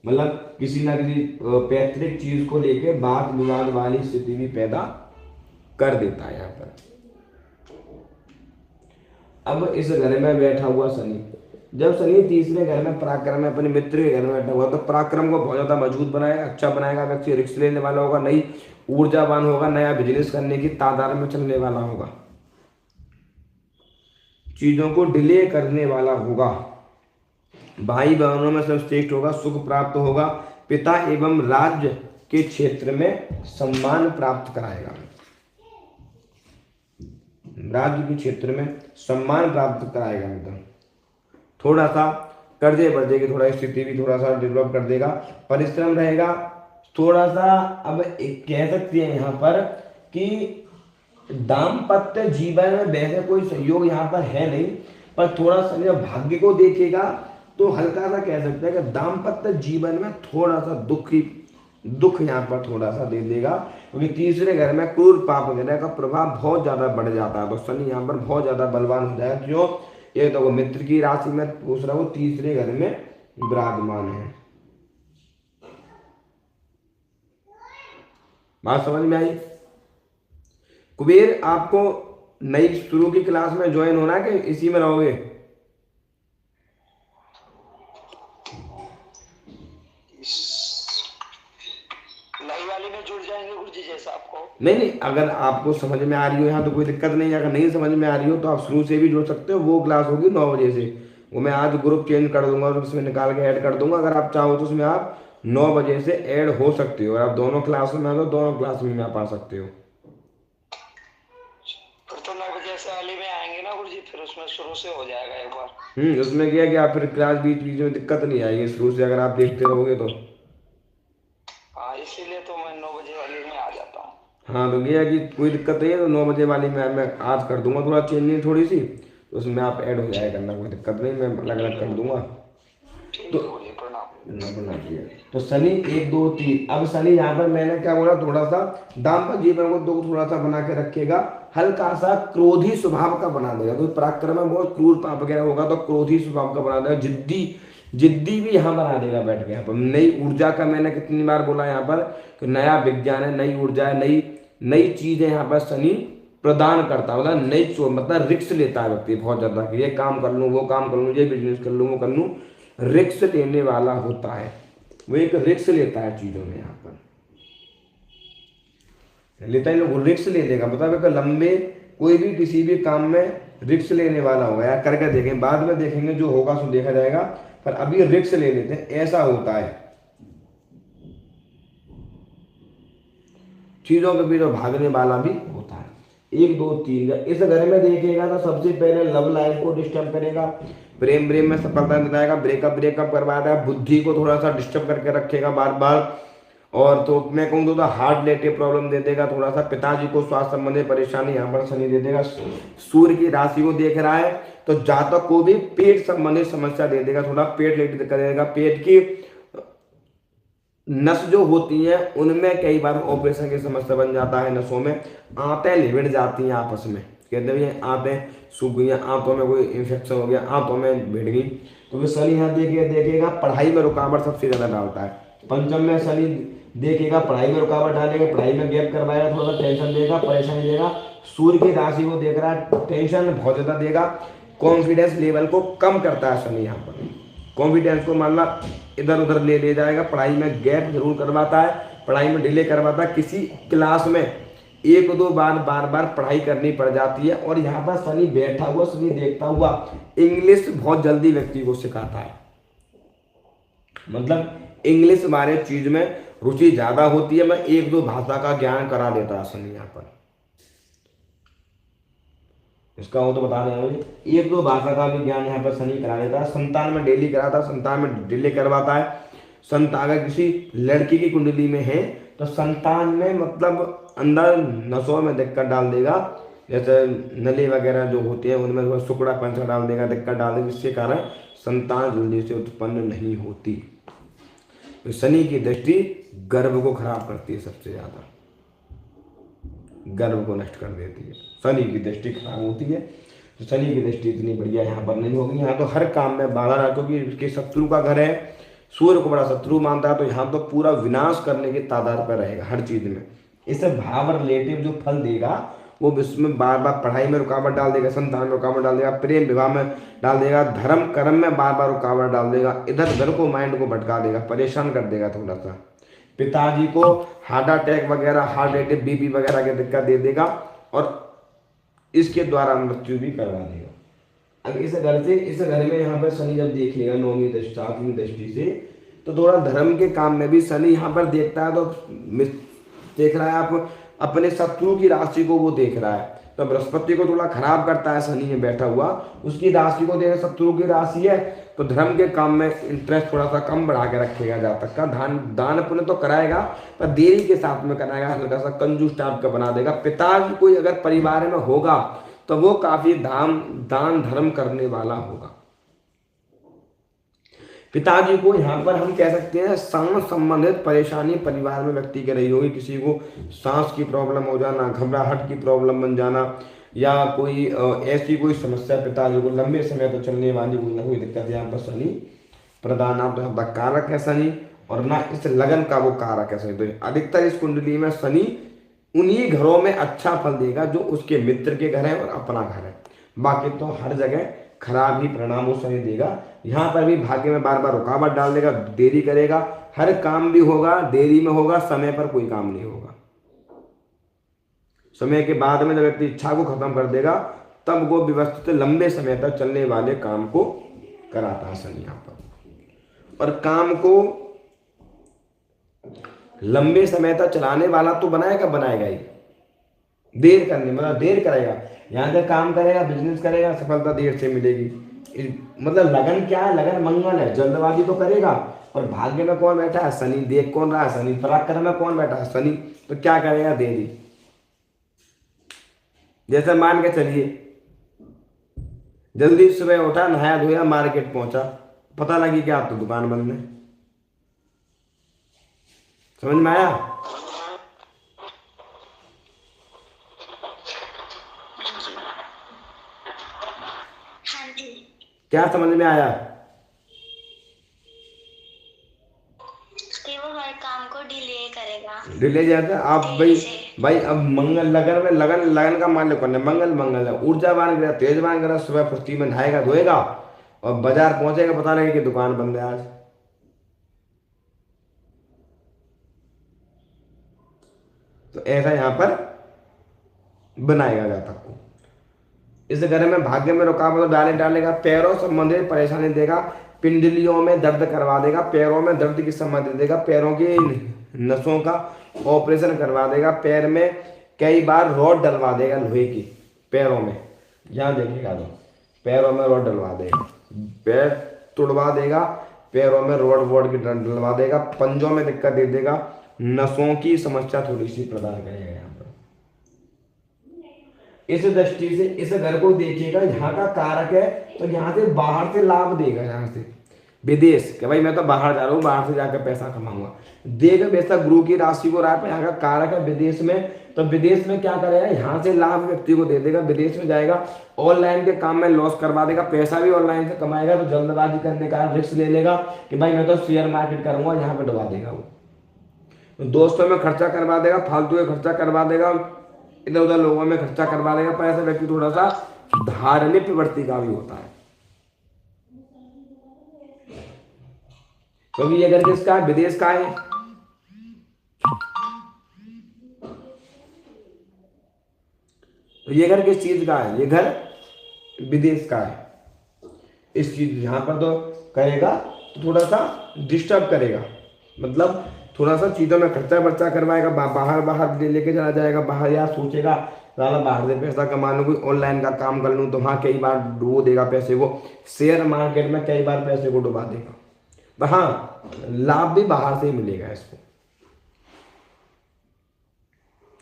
मतलब किसी ना किसी पैतृक चीज को लेके वाद विवाद वाली स्थिति भी पैदा कर देता है यहाँ पर। अब इस घर में बैठा हुआ शनि, जब शनि तीसरे घर में पराक्रम में अपने मित्र के घर में बैठा हुआ, तो पराक्रम को बहुत ज्यादा मजबूत बनाएगा, अच्छा बनाएगा। व्यक्ति रिस्क लेने वाला होगा, नई ऊर्जावान होगा, नया बिजनेस करने की तादाद में चलने वाला होगा, चीजों को डिले करने वाला होगा, भाई बहनों में सर्वश्रेष्ठ होगा, सुख प्राप्त होगा, पिता एवं राज्य के क्षेत्र में सम्मान प्राप्त कराएगा, राज्य के क्षेत्र में सम्मान प्राप्त कराएगा। मतलब थोड़ा सा कर्जे वर्जे की थोड़ा स्थिति भी थोड़ा सा डेवलप कर देगा, परिश्रम रहेगा थोड़ा सा। अब एक कह सकते हैं यहाँ पर कि दाम्पत्य जीवन में वैसे कोई सहयोग यहाँ पर है नहीं, पर थोड़ा सा जब भाग्य को देखेगा तो हल्का सा कह सकते हैं कि दाम्पत्य जीवन में थोड़ा सा दुख यहाँ पर थोड़ा सा दे देगा, क्योंकि तीसरे घर में क्रूर पाप ग्रह का प्रभाव बहुत ज्यादा बढ़ जाता है। तो शनि यहाँ पर बहुत ज्यादा बलवान हो जाएगा। क्यों? एक तो वो मित्र की राशि में, दूसरा वो तीसरे घर में विराजमान है। बात समझ में आई? कुबेर आपको नई शुरू की क्लास में ज्वाइन होना है कि इसी में रहोगे? नई वाली में जुड़ जाएंगे गुरुजी जैसा आपको। नहीं, अगर आपको समझ में आ रही हो यहाँ तो कोई दिक्कत नहीं है। अगर नहीं समझ में आ रही हो तो आप शुरू से भी जुड़ सकते हो। वो क्लास होगी 9 बजे से, वो मैं आज ग्रुप चेंज कर दूंगा और उसमें निकाल के ऐड कर दूंगा। अगर आप चाहो तो उसमें आप 9 बजे से ऐड हो सकते हो। और आप दोनों क्लास में तो दोनों क्लास में आप आ सकते हो। फिर तो 9 बजे से वाली में आएंगे ना गुरुजी, फिर उसमें शुरू से हो जाएगा एक बार। उसमें क्या है कि आप फिर क्लास बीच बीच में दिक्कत नहीं आएगी शुरू से, अगर आप देखते रहोगे तो। हाँ, इसीलिए तो मैं 9 बजे वाली में आ जाता हूँ। हाँ, तो ये है कि कोई दिक्कत नहीं है। तो 9 बजे वाली में मैं आज कर दूंगा थोड़ा चेंजिंग थोड़ी सी, तो उसमें आप ऐड हो जाएगा करना, कोई दिक्कत नहीं, मैं अलग अलग कर दूंगा। ठीक है गुरुजी, प्रणाम। तो शनि 1 2 3। अब शनि यहाँ पर मैंने क्या बोला, थोड़ा सा दाम्पत्य जीवन को दुख थोड़ा सा बना के रखेगा, हल्का सा क्रोधी स्वभाव का बना देगा। कोई पराक्रम में बहुत क्रूर पाप वगैरह होगा तो क्रोधी स्वभाव का बना देगा, जिद्दी भी यहाँ बना देगा बैठ के। यहाँ पर नई ऊर्जा का मैंने कितनी बार बोला यहाँ पर कि नया विज्ञान है, नई ऊर्जा है, नई चीज है यहाँ पर शनि प्रदान करता है। मतलब नई मतलब रिस्क लेता है व्यक्ति बहुत ज्यादा कि ये काम कर लूँ, वो काम कर लूँ, ये बिजनेस कर लूँ, वो कर लूँ। रिस्क लेने वाला होता है, वो एक रिस्क लेता है चीजों में। यहाँ पर लेता है लोग, रिस्क ले लेगा, मतलब लंबे कोई भी किसी भी काम में रिस्क लेने वाला होगा। यार करके देखें, बाद में देखेंगे, जो होगा सो देखा जाएगा, पर अभी रिस्क ले लेते हैं, ऐसा होता है। चीजों के पीछे भागने वाला भी होता है। 1 2 3 इस घर में देखेगा तो सबसे पहले लव लाइफ को डिस्टर्ब करेगा, प्रेम में सफलता दिलाएगा, ब्रेकअप करवाएगा, बुद्धि को थोड़ा सा डिस्टर्ब करके रखेगा बार बार। और तो मैं कहूँ तो हार्ट रिलेटेड प्रॉब्लम दे देगा थोड़ा सा। पिताजी को स्वास्थ्य संबंधी परेशानी यहाँ पर शनि दे देगा। सूर्य की राशि को देख रहा है तो जातक को भी पेट संबंधी समस्या दे देगा, थोड़ा पेट रिलेटेड करेगा। पेट की नस जो होती है उनमें कई बार ऑपरेशन की समस्या बन जाता है। नसों में आंतें लिबड़ जाती हैं आपस में, कहते हैं आंतें सूख गई, आंतों में कोई इन्फेक्शन हो गया, आंतों में भिड़ गई। तो शनि यहाँ देखेगा, पढ़ाई में रुकावट सबसे ज्यादा डालता है। पंचम में शनि देखेगा, पढ़ाई में रुकावट डालेगा, पढ़ाई में गैप करवाएगा, थोड़ा सा टेंशन देगा, परेशानी देगा। सूर्य की राशि को देख रहा है, टेंशन बहुत ज्यादा देगा। कॉन्फिडेंस लेवल को कम करता है शनि यहाँ पर, कॉन्फिडेंस को मान ला इधर उधर ले जाएगा। पढ़ाई में गैप जरूर करवाता है, पढ़ाई में डिले करवाता है। किसी क्लास में 1 2 बार पढ़ाई करनी पड़ जाती है। और यहाँ पर शनि बैठा हुआ, शनि देखता हुआ इंग्लिश बहुत जल्दी व्यक्ति को सिखाता है, मतलब इंग्लिश हमारे चीज में रुचि ज्यादा होती है। मैं 1 2 भाषा का ज्ञान करा देता है शनि यहाँ पर, इसका वो तो बता रहे हैं मुझे। 1 2 भाषा का भी ज्ञान यहाँ पर शनि करा देता है। संतान में डेली कराता है, संतान में डिले करवाता है। संतान अगर किसी लड़की की कुंडली में है तो संतान में मतलब अंदर नसों में दिक्कत डाल देगा, जैसे नली वगैरह जो होती है उनमें सुकड़ा पंचा डाल देगा, दिक्कत डाल देगा, जिसके कारण संतान जल्दी से उत्पन्न नहीं होती। तो शनि की दृष्टि गर्भ को खराब करती है, सबसे ज्यादा गर्भ को नष्ट कर देती है। शनि की दृष्टि खराब होती है। तो शनि की दृष्टि इतनी बढ़िया यहाँ पर नहीं होगी। यहाँ तो हर काम में बाधा रहा, क्योंकि उसके शत्रु का घर है, सूर्य को बड़ा शत्रु मानता है। तो यहाँ तो पूरा विनाश करने की तादाद पर रहेगा हर चीज में। इसे भाव रिलेटिव जो फल देगा वो विश्व में बार बार पढ़ाई में रुकावट डाल देगा, संतान में रुकावट डाल देगा, प्रेम विवाह में डाल देगा, धर्म कर्म में बार बार रुकावट डाल देगा, इधर उधर को माइंड को भटका देगा, परेशान कर देगा थोड़ा सा। पिताजी को हार्ट अटैक वगैरह, हार्ट रेट बीपी वगैरह की दिक्कत दे देगा और इसके द्वारा मृत्यु भी करवा देगा। अब इस घर में यहाँ पर शनि जब देख लेगा नौवीं दृष्टि सातवीं दृष्टि से, तो थोड़ा धर्म के काम में भी शनि यहाँ पर देखता है, तो देख रहा है आप अपने शत्रु की राशि को वो देख रहा है, तो बृहस्पति को थोड़ा खराब करता है शनि में बैठा हुआ, उसकी राशि को देगा, शत्रु की राशि है, तो धर्म के काम में इंटरेस्ट थोड़ा सा कम बढ़ा के रखेगा। जातक का दान पुण्य तो कराएगा पर देरी के साथ में कराएगा, हल्का सा कंजूस टाइप का बना देगा। पिताजी कोई अगर परिवार में होगा तो वो काफी दान धर्म करने वाला होगा। पिताजी को यहाँ पर हम कह सकते हैं सांस संबंधित परेशानी परिवार में व्यक्ति की रही होगी, किसी को सांस की प्रॉब्लम हो जाना, घबराहट की प्रॉब्लम बन जाना, या कोई ऐसी कोई समस्या पिताजी को लंबे समय तक चलने वाली कोई ना कोई दिक्कत यहाँ पर शनि प्रदान आप तो कारक है शनि, और ना इस लगन का वो कारक है शनि। तो अधिकतर इस कुंडली में शनि उन्हीं घरों में अच्छा फल देगा जो उसके मित्र के घर है और अपना घर है, बाकी तो हर जगह खराब ही परिणाम वो शनि देगा। यहाँ पर भी भाग्य में बार बार रुकावट डाल देगा, देरी करेगा, हर काम भी होगा देरी में होगा, समय पर कोई काम नहीं होगा। समय के बाद में जब व्यक्ति इच्छा को खत्म कर देगा तब वो व्यवस्थित लंबे समय तक चलने वाले काम को कराता है शनि यहाँ पर। और काम को लंबे समय तक चलाने वाला तो बनाएगा ही, देर करने मतलब देर करेगा, यहाँ से काम करेगा, बिजनेस करेगा, सफलता देर से मिलेगी। मतलब लगन क्या है, लगन मंगल है, जल्दबाजी तो करेगा। और भाग्य में कौन बैठा है, शनि। देख कौन रहा है, शनि। पराक्रम में कौन बैठा है, शनि। तो क्या करेगा, देरी। जैसे मान के चलिए जल्दी सुबह उठा, नहाया धोया, मार्केट पहुंचा, पता लगी कि आप तो दुकान बंद है। समझ में आया? क्या समझ में आया? कि वो हर काम को डिले करेगा, डिले जाता है। आप भाई अब मंगल लगन में लगन का मान लो करना, मंगल है, ऊर्जावान ग्रह, तेजवान ग्रह, सुबह फुर्ती में नहाएगा धोएगा और बाजार पहुंचेगा, पता लगे कि दुकान बंद है आज। तो ऐसा यहां पर बनाएगा जातक को। इस घर में भाग्य में रुकावट डालेगा, पैरों संबंधित परेशानी देगा, पिंडलियों में दर्द करवा देगा, पैरों में दर्द की समस्या देगा, पैरों की नसों का ऑपरेशन करवा देगा, पैर में कई बार रॉड डलवा देगा लोहे की, पैरों में। यहाँ देखिएगा तो पैरों में रॉड डलवा देगा, पैर तुड़वा देगा, पैरों में रॉड की डलवा देगा, पंजों में दिक्कत दे देगा, नसों की समस्या थोड़ी सी प्रदान करेगा। यहाँ पर इस दृष्टि से इस घर को देखिएगा, यहाँ का कारक है, तो यहाँ से बाहर से लाभ देगा, यहाँ से विदेश कि भाई मैं तो बाहर जा रहा हूँ, बाहर से जाकर पैसा कमाऊंगा, देगा वैसा गुरु की राशि को रहा है, यहाँ का कारक है विदेश में, तो विदेश में क्या करेगा, यहाँ से लाभ व्यक्ति को दे देगा, विदेश में जाएगा, ऑनलाइन के काम में लॉस करवा देगा, पैसा भी ऑनलाइन से कमाएगा, तो जल्दबाजी करने का रिस्क ले लेगा कि भाई मैं तो शेयर मार्केट करूंगा, यहाँ पे डुबा देगा वो, तो दोस्तों में खर्चा करवा देगा, फालतू में खर्चा करवा देगा, इधर उधर लोगों में खर्चा करवा देगा। पर ऐसा व्यक्ति थोड़ा सा धार्मिक प्रवृत्ति का भी होता है, क्योंकि ये घर किसका है, विदेश का है। तो ये घर किस चीज का है, ये घर विदेश का है। इस चीज यहाँ पर तो करेगा तो थोड़ा सा डिस्टर्ब करेगा, मतलब थोड़ा सा चीजों में खर्चा करवाएगा, बाहर लेके चला जाएगा, बाहर या सोचेगा साला बाहर से पैसा कमा लूँ, कोई ऑनलाइन का काम कर लूँ, तो वहाँ कई बार डुबो देगा पैसे को, शेयर मार्केट में कई बार पैसे को डुबा देगा। तो हाँ, लाभ भी बाहर से ही मिलेगा इसको।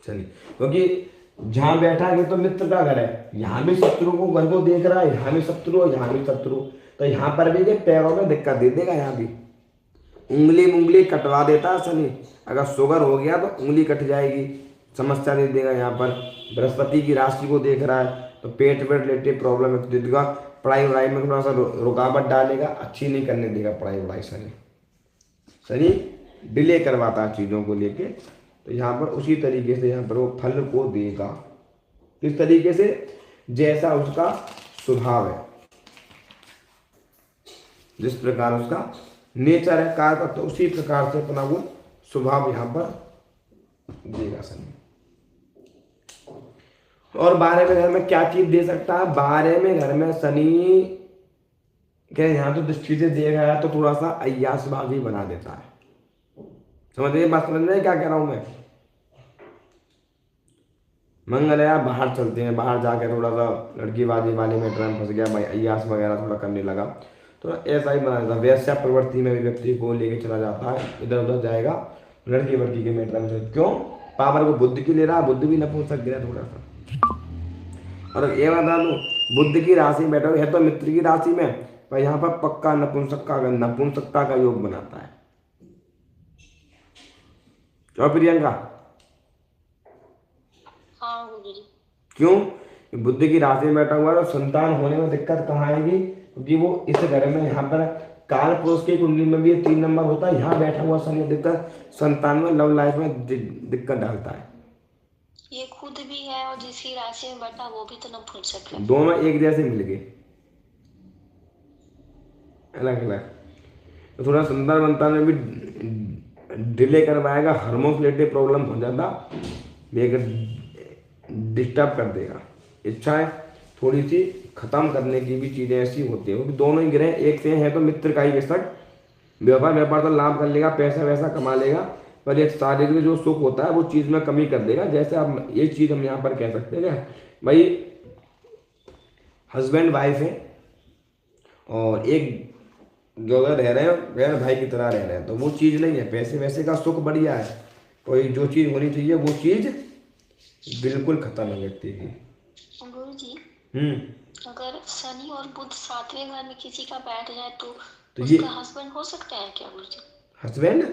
चलिए, क्योंकि जहां बैठा है तो मित्र का घर है, यहाँ भी शत्रु को घर को देख रहा है, यहाँ भी शत्रु और यहाँ भी शत्रु, तो यहाँ पर भी पैरों में दिक्कत दे देगा। यहाँ भी उंगली कटवा देता है शनि, अगर शुगर हो गया तो उंगली कट जाएगी, समस्या दे देगा। यहाँ पर बृहस्पति की राशि को देख रहा है तो पेट रिलेटेड प्रॉब्लम दे देगा, पढ़ाई वढ़ाई में थोड़ा सा रुकावट डालेगा, अच्छी नहीं करने देगा पढ़ाई वढ़ाई। शनि डिले करवाता है चीज़ों को लेके, तो यहाँ पर उसी तरीके से यहाँ पर वो फल को देगा। किस तरीके से, जैसा उसका स्वभाव है, जिस प्रकार उसका नेचर है, कार्य, तो उसी प्रकार से अपना वो स्वभाव यहाँ पर देगा शनि। और 12वें घर में क्या चीज दे सकता है? 12वें घर में शनि के यहाँ तो दृष्टि से दे रहा है तो थोड़ा सा अय्यासबाजी बना देता है। समझ रहे बात? समझ रहे क्या कह रहा हूं मैं? मंगल यार बाहर चलते हैं, बाहर जाके थोड़ा सा लड़कीबाजी वाले मैटर में फंस गया भाई, अय्यास वगैरह थोड़ा करने लगा तो ऐसा ही बना देता है। वैश्या प्रवृत्ति में भी व्यक्ति को लेके चला जाता है, इधर उधर जाएगा लड़की वड़की के मैटर में। क्यों? पावर को बुद्ध की ले रहा, बुद्ध भी नपुंसक गिरा थोड़ा सा। और ये बता दूं, बुद्ध की राशि में बैठा है तो मित्र की राशि में, पर यहाँ पर पक्का नपुंसकता का योग बनाता है। और प्रियंका हाँ गुरुजी। क्यों? बुद्ध की राशि में बैठा हुआ है तो संतान होने में दिक्कत कहाँ आएगी? क्योंकि वो इस घर में यहाँ पर काल पुरुष की कुंडली में भी 3 नंबर होता है, यहाँ बैठा हुआ शनि दिक्कत संतान में, लव लाइफ में दिक्कत डालता है। ये खुद भी है और जिसकी राशि में बैठा वो भी तो नपुंसक है। दोनों एक जैसे मिल गए, अलग अलग। तो थोड़ा संतान वंतान में भी डिले करवाएगा, हार्मोन रिलेटेड प्रॉब्लम हो जाता, डिस्टर्ब कर देगा। इच्छाएं थोड़ी सी खत्म करने की भी चीजें ऐसी होती है, क्योंकि दोनों ही ग्रह एक से हैं तो मित्र का ही बेशक व्यापार तो लाभ कर लेगा, पैसा वैसा कमा लेगा, पर एक शारीरिक जो सुख होता है वो चीज में कमी कर देगा। जैसे आप ये चीज हम यहाँ पर कह सकते हैं भाई, हस्बैंड वाइफ है और एक जगह रह रहे हैं, बहन भाई की तरह रह रहे हैं, तो वो चीज नहीं है। पैसे वैसे का सुख बढ़िया है, कोई जो चीज होनी चाहिए वो चीज बिल्कुल खत्म है व्यक्ति की। गुरुजी अगर शनि और बुध 7वें घर में किसी का बैठ जाए तो उसका हस्बैंड हो सकता है क्या गुरुजी? हस्बैंड?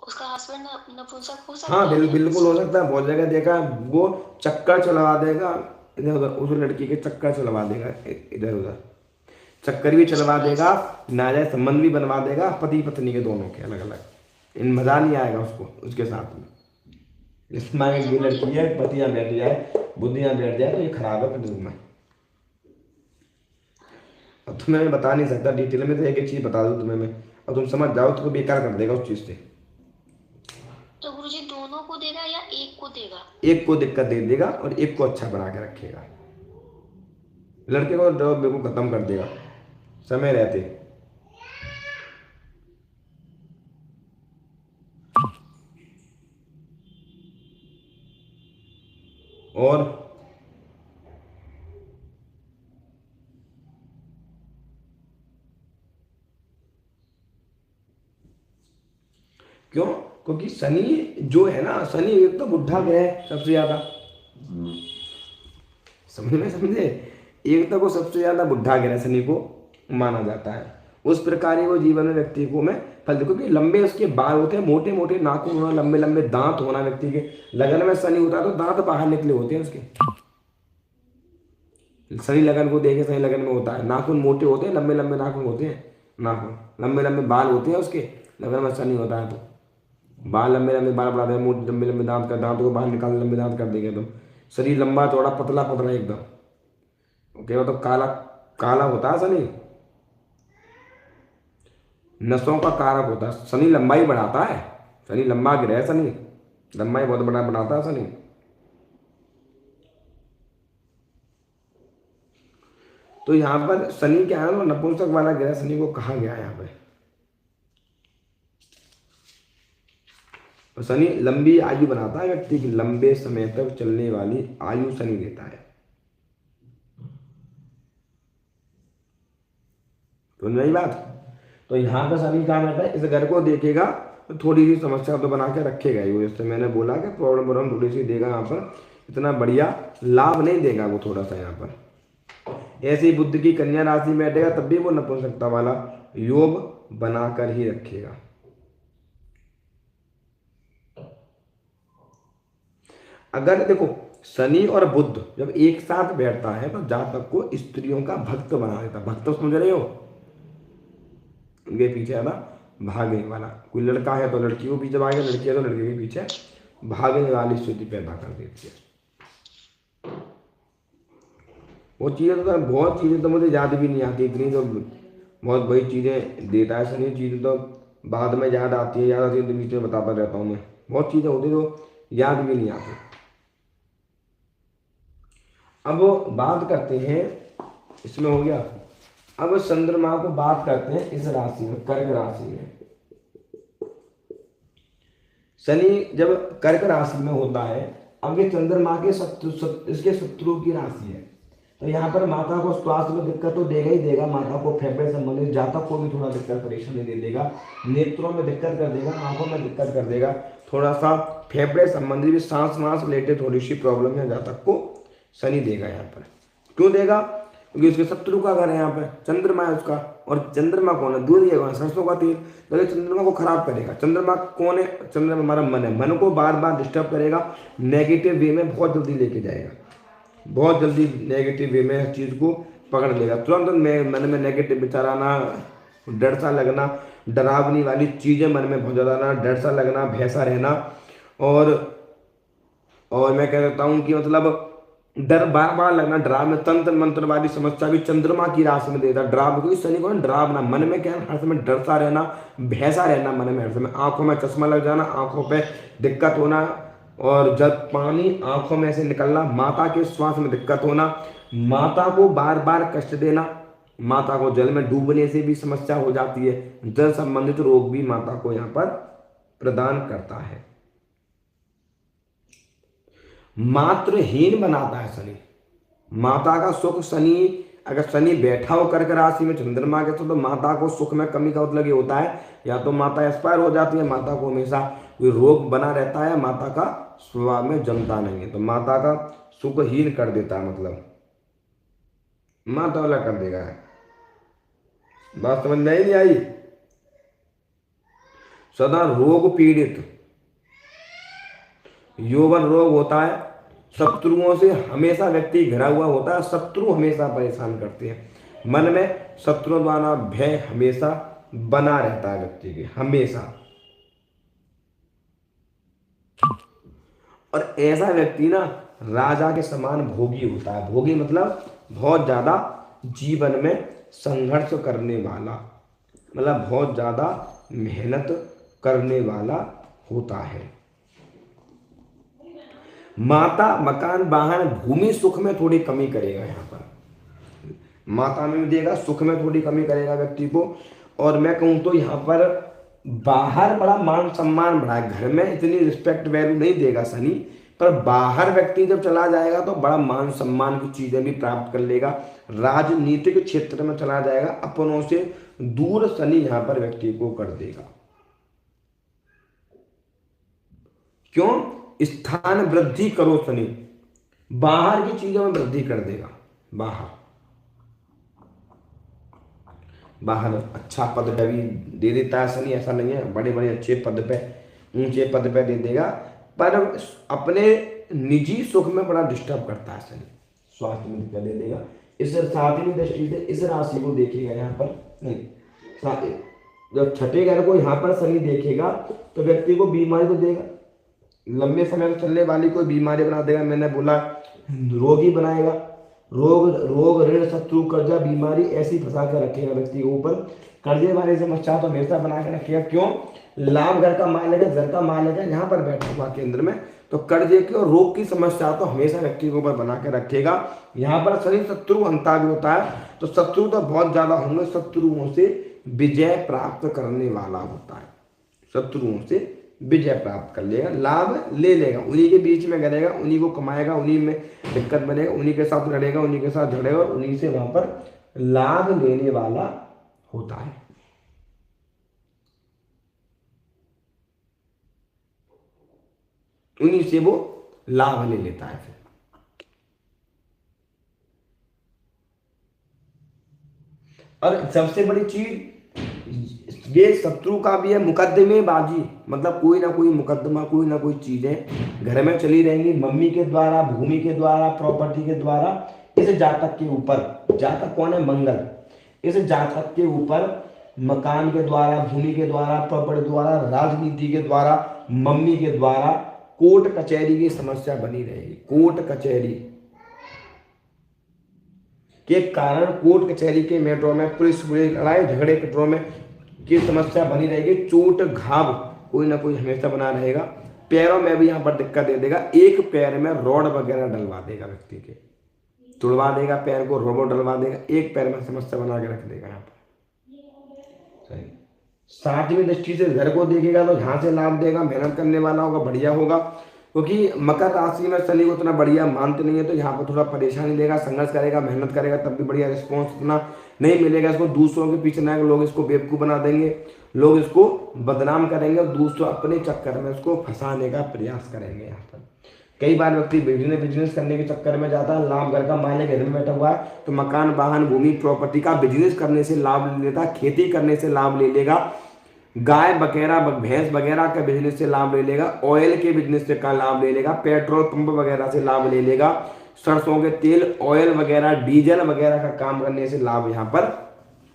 उसका हस्बैंड नपुंसक हो सकता हाँ है? बिल्कुल हो सकता है। बहुत जगह देखा, वो चक्कर चलवा देगा इधर उधर, उस लड़की के चक्कर चलवा देगा इधर उधर, चक्कर भी चलवा देगा, नाजायज संबंध भी बनवा देगा पति पत्नी के दोनों के अलग अलग। इन मजा नहीं आएगा उसको उसके साथ में। इसमें ये लड़की है, पति यहाँ बैठ जाए, बुद्धि यहाँ बैठ जाए तो ये खराब है फिर में। अब तुम्हें मैं बता नहीं सकता डिटेल में, तो एक चीज बता दूं तुम्हें मैं, और तुम समझ जाओ तो बेकार कर देगा उस चीज से। तो गुरुजी दोनों को देगा या एक को देगा? एक को दिक्कत दे देगा और एक को अच्छा बना के रखेगा। लड़के को बिल्कुल खत्म कर देगा समय रहते। और क्यों? क्योंकि शनि जो है ना, शनि एक तो बुढ़ा ग्रह है सबसे ज्यादा, समझे? एक तो वो सबसे ज्यादा बुढ़ा ग्रह शनि को माना जाता है। उस प्रकार ही वो जीवन में व्यक्ति को में फल देखो कि लंबे उसके बाल होते हैं, मोटे मोटे नाखून होना, लंबे लंबे दांत होना व्यक्ति के। लगन में शनि होता है तो दांत बाहर निकले होते हैं उसके। शनि लगन को देखे, शनि लगन में होता है, नाखून मोटे होते हैं, लंबे लंबे नाखून होते हैं, नाखून लंबे लंबे बाल होते हैं उसके। लगन में शनि होता है तो बाल लंबे लंबे बाल बढ़ा देंगे, मोटे लंबे लंबे दांत कर, दांतों को बाहर निकाल लंबे दांत कर देंगे तुम। शरीर लंबा चौड़ा पतला पतला एकदम। ओके, वो तो काला काला होता है शनि, नसों का कारक होता है। शनि लंबाई बढ़ाता है, शनि लंबा ग्रह है, शनि लंबाई बहुत बड़ा बढ़ाता है शनि। तो यहाँ पर शनि क्या है ना, नपुंसक वाला ग्रह शनि को कहा गया है यहाँ पे। तो शनि लंबी आयु बनाता है व्यक्ति की, लंबे समय तक चलने वाली आयु शनि देता है। तो नहीं बात? तो यहाँ पर शनि क्या रहता है, इस घर को देखेगा तो थोड़ी सी समस्या तो बना के रखेगा ही वो। जैसे मैंने बोला कि प्रॉब्लम थोड़ी सी देगा यहाँ पर, इतना बढ़िया लाभ नहीं देगा वो थोड़ा सा यहाँ पर। ऐसे ही बुद्ध की कन्या राशि में बैठेगा तब भी वो नपुंसकता वाला योग बनाकर ही रखेगा। अगर देखो शनि और बुध जब एक साथ बैठता है तो जातक को स्त्रियों का भक्त बना देता। भक्त समझ रहे हो? उनके पीछे है ना भागने वाला, कोई लड़का है तो लड़की को पीछे भागे, लड़की है तो लड़के के पीछे भागने वाली स्थिति पैदा कर देती है। वो चीज़ें तो बहुत चीज़ें तो मुझे याद भी नहीं आती, इतनी तो बहुत बड़ी चीज़ें देता है शनि। चीज़ें तो बाद में याद आती है तो बीच में बताता रहता हूँ मैं। बहुत चीज़ें होती तो याद भी नहीं आती। अब बात करते हैं, इसमें हो गया। अब चंद्रमा को बात करते हैं इस राशि में, कर्क राशि में। शनि जब कर्क राशि में होता है, अब ये चंद्रमा के इसके शत्रु की राशि है, तो यहाँ पर माता को स्वास्थ्य में दिक्कत तो देगा ही देगा। माता को फेफड़े संबंधित जातक को भी थोड़ा दिक्कत परेशानी दे देगा, नेत्रों में दिक्कत कर देगा, आंखों में दिक्कत कर देगा, थोड़ा सा फेफड़े संबंधी भी सांस वांस रिलेटेड थोड़ी सी प्रॉब्लम है जातक को शनि देगा। यहाँ पर क्यों देगा? क्योंकि उसके शत्रु का घर है, यहाँ पर चंद्रमा है उसका, और चंद्रमा कौन है? दूध है, सरसों का तेल, तो ये चंद्रमा को खराब करेगा। चंद्रमा कौन है? चंद्रमा हमारा मन है, मन को बार बार डिस्टर्ब करेगा, नेगेटिव वे में बहुत जल्दी लेके जाएगा, बहुत जल्दी नेगेटिव वे में हर चीज़ को पकड़ लेगा। तुरंत मन में नेगेटिव विचार आना, डर सा लगना, डरावनी वाली चीज़ें मन में बहुत ज़्यादा आना, डर सा लगना, भय सा रहना, और मैं कह देता हूँ कि मतलब डर बार बार लगना, डरावना तंत्र मंत्र वाली समस्या भी चंद्रमा की राशि में देता है। डराव, क्योंकि शनि को डरावना, मन में क्या है, हर समय डर सा रहना, भय सा रहना मन में, हर समय आंखों में चश्मा लग जाना, आंखों पे दिक्कत होना, और जब पानी आंखों में से निकलना, माता के श्वास में दिक्कत होना, माता को बार बार कष्ट देना, माता को जल में डूबने से भी समस्या हो जाती है। जल संबंधित रोग भी माता को यहाँ पर प्रदान करता है। मातृहीन बनाता है शनि, माता का सुख शनि, अगर शनि बैठा हो कर्क राशि में चंद्रमा के, तो माता को सुख में कमी का मतलब ये होता है, या तो माता एक्सपायर हो जाती है, माता को हमेशा कोई रोग बना रहता है, माता का स्वभाव में जमता नहीं है, तो माता का सुखहीन कर देता है, मतलब माता वाला कर देगा। बात समझ में नहीं आई? सदा रोग पीड़ित, यौवन रोग होता है, शत्रुओं से हमेशा व्यक्ति घिरा हुआ होता है, शत्रु हमेशा परेशान करते हैं, मन में शत्रुओं द्वारा भय हमेशा बना रहता है व्यक्ति के, हमेशा। और ऐसा व्यक्ति ना राजा के समान भोगी होता है। भोगी मतलब बहुत ज्यादा जीवन में संघर्ष करने वाला, मतलब बहुत ज्यादा मेहनत करने वाला होता है। माता मकान वाहन भूमि सुख में थोड़ी कमी करेगा, यहाँ पर माता में भी देगा, सुख में थोड़ी कमी करेगा व्यक्ति को। और मैं कहूँ तो यहाँ पर बाहर बड़ा मान सम्मान बढ़ा है, घर में इतनी रिस्पेक्ट वैल्यू नहीं देगा शनि, पर बाहर व्यक्ति जब चला जाएगा तो बड़ा मान सम्मान की चीजें भी प्राप्त कर लेगा। राजनीतिक क्षेत्र में चला जाएगा, अपनों से दूर शनि यहाँ पर व्यक्ति को कर देगा। क्यों? स्थान वृद्धि करो शनि, बाहर की चीजों में वृद्धि कर देगा। बाहर अच्छा पद पे भी दे देता है शनि, ऐसा नहीं है, बड़े बड़े अच्छे पद पे, ऊंचे पद पे दे देगा, पर अपने निजी सुख में बड़ा डिस्टर्ब करता है शनि, स्वास्थ्य में दिक्कत दे देगा। इस सातवीं दृष्टि से इस राशि को देखेगा यहाँ पर नहीं, जब छठे घर को यहाँ पर शनि देखेगा तो व्यक्ति को बीमारी तो देगा, लंबे समय तक चलने वाली कोई बीमारी बना देगा। मैंने बोला रोगी बनाएगा, रोग ऋण शत्रु कर्जा बीमारी ऐसी फंसा कर रखेगा व्यक्ति के ऊपर। कर्जे वाली समस्या तो हमेशा बना के रखेगा। क्यों? लाभ घर का मालिक है, घर का मालिक है यहाँ पर बैठा हुआ केंद्र में, तो कर्जे की और रोग की समस्या तो हमेशा व्यक्ति के ऊपर बना के रखेगा। यहाँ पर शनि शत्रु अंता भी होता है, तो शत्रु तो बहुत ज्यादा होंगे, शत्रुओं से विजय प्राप्त करने वाला होता है, शत्रुओं से विजय प्राप्त कर लेगा, लाभ ले लेगा, उन्हीं के बीच में करेगा, उन्हीं को कमाएगा, उन्हीं में दिक्कत बनेगा, उन्हीं के साथ लड़ेगा, उन्हीं के साथ झड़ेगा, और उन्हीं से वहां पर लाभ लेने वाला होता है। उन्हीं से वो लाभ ले लेता है। फिर और सबसे बड़ी चीज ये शत्रु का भी है मुकदमेबाजी, मतलब कोई ना कोई मुकदमा, कोई ना कोई चीजें घर में चली रहेंगी, मम्मी के द्वारा, भूमि के द्वारा, प्रॉपर्टी के द्वारा, इस जातक के ऊपर, जातक कौन है? मंगल, इस जातक के ऊपर मकान के द्वारा, भूमि के द्वारा, प्रॉपर्टी द्वारा, राजनीति के द्वारा, मम्मी के द्वारा कोर्ट कचहरी की समस्या बनी रहेगी। कोर्ट कचहरी के कारण, कोर्ट कचहरी के मैटरों में, पुलिस लड़ाई झगड़े कटरों में की समस्या बनी रहेगी। चोट घाव कोई ना कोई हमेशा बना रहेगा। पैरों में भी यहाँ पर दिक्कत दे देगा, एक पैर में रॉड वगैरह डलवा देगा व्यक्ति के, तुड़वा देगा, पैर को रोबोट डलवा देगा, एक पैर में समस्या बना के रख देगा यहाँ पर। सही। सातवीं दृष्टि से घर को देखेगा तो यहाँ से लाभ देगा, मेहनत करने वाला होगा, बढ़िया होगा, क्योंकि मकर राशि में शनि को उतना बढ़िया मानते नहीं है, तो यहाँ पर थोड़ा परेशानी देगा, संघर्ष करेगा, मेहनत करेगा, तब भी बढ़िया रिस्पॉन्स उतना नहीं मिलेगा इसको। दूसरों के पीछे ना, लोग इसको बेवकूफ़ बना देंगे, लोग इसको बदनाम करेंगे और दूसरों अपने चक्कर में इसको फंसाने का प्रयास करेंगे। यहाँ पर कई बार व्यक्ति बिजनेस करने के चक्कर में जाता है, लाभ घर का मालिक घर में बैठा हुआ है तो मकान, वाहन, भूमि, प्रॉपर्टी का बिजनेस करने से लाभ ले लेता, खेती करने से लाभ ले लेगा, गाय वगैरह भैंस वगैरह का बिजनेस से लाभ ले लेगा, ऑयल के बिजनेस से का लाभ ले लेगा, पेट्रोल पंप वगैरह से लाभ ले लेगा, सरसों के तेल, ऑयल वगैरह, डीजल वगैरह का काम करने से लाभ यहाँ पर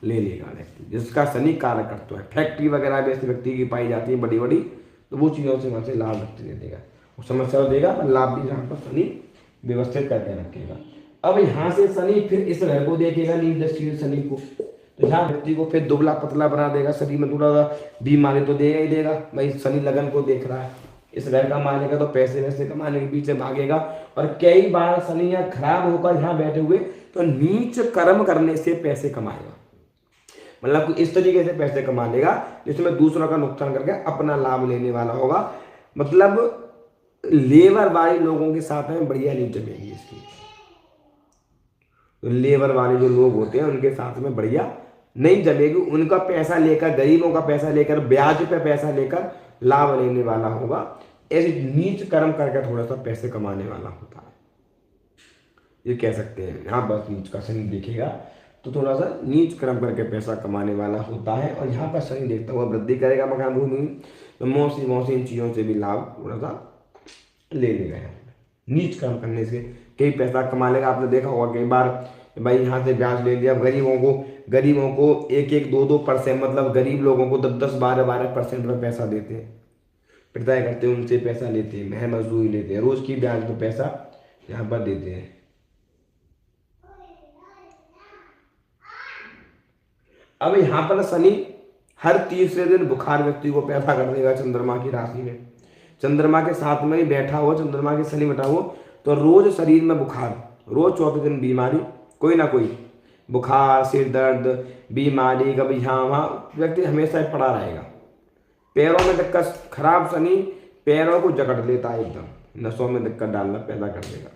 ले लेगा व्यक्ति, जिसका शनि कार्य करता है। फैक्ट्री वगैरह भी ऐसे व्यक्ति की पाई जाती है बड़ी बड़ी, तो वो चीज़ों से वहाँ से लाभ व्यक्ति दे देगा, वो समस्या देगा पर लाभ भी यहाँ पर शनि व्यवस्थित करके रखेगा। अब यहाँ से शनि फिर इस घर को देखेगा, नीच दृष्टि से शनि को, तो यहाँ व्यक्ति को फिर दुबला पतला बना देगा, शरीर में थोड़ा सा बीमारी तो देगा ही देगा। भाई शनि लगन को देख रहा है, इस घर का मानेगा तो पैसे वैसे कमाने के पीछे भागेगा। और कई बार शनि यहाँ खराब होकर यहाँ बैठे हुए तो नीच कर्म करने से पैसे कमाएगा, मतलब इस तरीके से पैसे कमा लेगा जिसमें दूसरों का नुकसान करके अपना लाभ लेने वाला होगा। मतलब लेबर वाले लोगों के साथ में बढ़िया नहीं जमेगी इसकी, तो लेबर वाले जो लोग होते हैं उनके साथ में बढ़िया नहीं जमेगी, उनका पैसा लेकर, गरीबों का पैसा लेकर, ब्याज पे पैसा लेकर लाभ लेने वाला होगा। ऐसे नीच कर्म करके थोड़ा सा पैसे कमाने वाला होता है, ये कह सकते हैं। यहाँ बस नीच का शनि दिखेगा तो थोड़ा सा नीच कर्म करके पैसा कमाने वाला होता है। और यहाँ पर शनि देखता हुआ वृद्धि करेगा मकान भूमि, तो मौसी इन चीज़ों से भी लाभ थोड़ा सा ले लेगा। नीच कर्म करने से कई पैसा कमा लेगा। आपने देखा होगा कई बार भाई यहाँ से ब्याज ले लिया, गरीबों को 1-2% मतलब गरीब लोगों को 10-10, 12-12% में पैसा देते हैं, प्रदाय करते हैं, उनसे पैसा लेते हैं, महल मजदूरी लेते हैं, रोज की ब्याज में पैसा यहाँ पर देते हैं। अब यहाँ पर शनि हर तीसरे दिन बुखार व्यक्ति को पैदा कर देगा चंद्रमा की राशि में, चंद्रमा के साथ में ही बैठा हुआ, चंद्रमा के शनि बैठा हुआ, तो रोज शरीर में बुखार, रोज चौथे दिन बीमारी, कोई ना कोई बुखार, सिर दर्द, बीमारी, कभी यहाँ वहाँ, व्यक्ति हमेशा पड़ा रहेगा। पैरों में दिक्कत, खराब शनि पैरों को जकड़ लेता है, एकदम नसों में दिक्कत डालना पैदा कर देगा।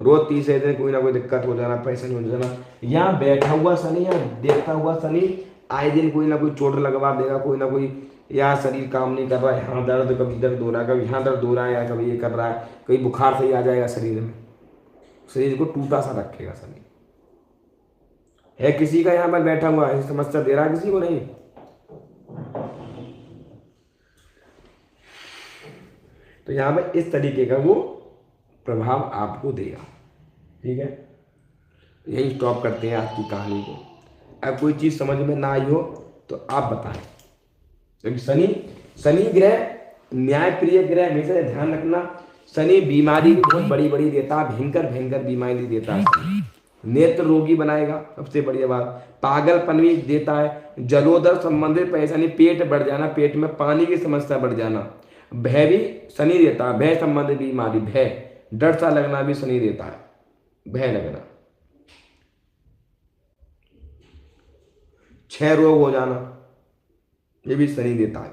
रोज तीसरे दिन कोई ना कोई दिक्कत हो जाना, परेशानी हो जाना। यहाँ बैठा हुआ शनि, यहाँ देखता हुआ शनि आए दिन कोई ना कोई चोट लगवा देगा, कोई ना कोई, यहाँ शरीर काम नहीं कर रहा है, यहाँ दर्द, कभी दर्द हो रहा है, कभी यहाँ दर्द हो रहा है, या कभी ये कर रहा है, कभी बुखार से ही आ जाएगा शरीर में, शरीर को टूटा सा रखेगा शनि। है किसी का यहाँ पर बैठा हुआ है समस्या दे रहा है किसी को? नहीं। तो यहाँ पर इस तरीके का वो प्रभाव आपको देगा। ठीक है, यही स्टॉप करते हैं आज की कहानी को। अब कोई चीज़ समझ में ना आई हो तो आप बताएं, क्योंकि शनि ग्रह न्याय प्रिय ग्रह, हमेशा ध्यान रखना। शनि बीमारी भी बहुत बड़ी बड़ी देता है, भयंकर बीमारी देता है। नेत्र रोगी बनाएगा, सबसे बढ़िया बात। पागलपन भी देता है, जलोदर संबंधित परेशानी, पेट बढ़ जाना, पेट में पानी की समस्या बढ़ जाना। भय भी शनि देता है, भय संबंधित बीमारी, भय, डर सा लगना भी शनि देता है, भय लगना। क्षय रोग हो जाना ये भी शनि देता है।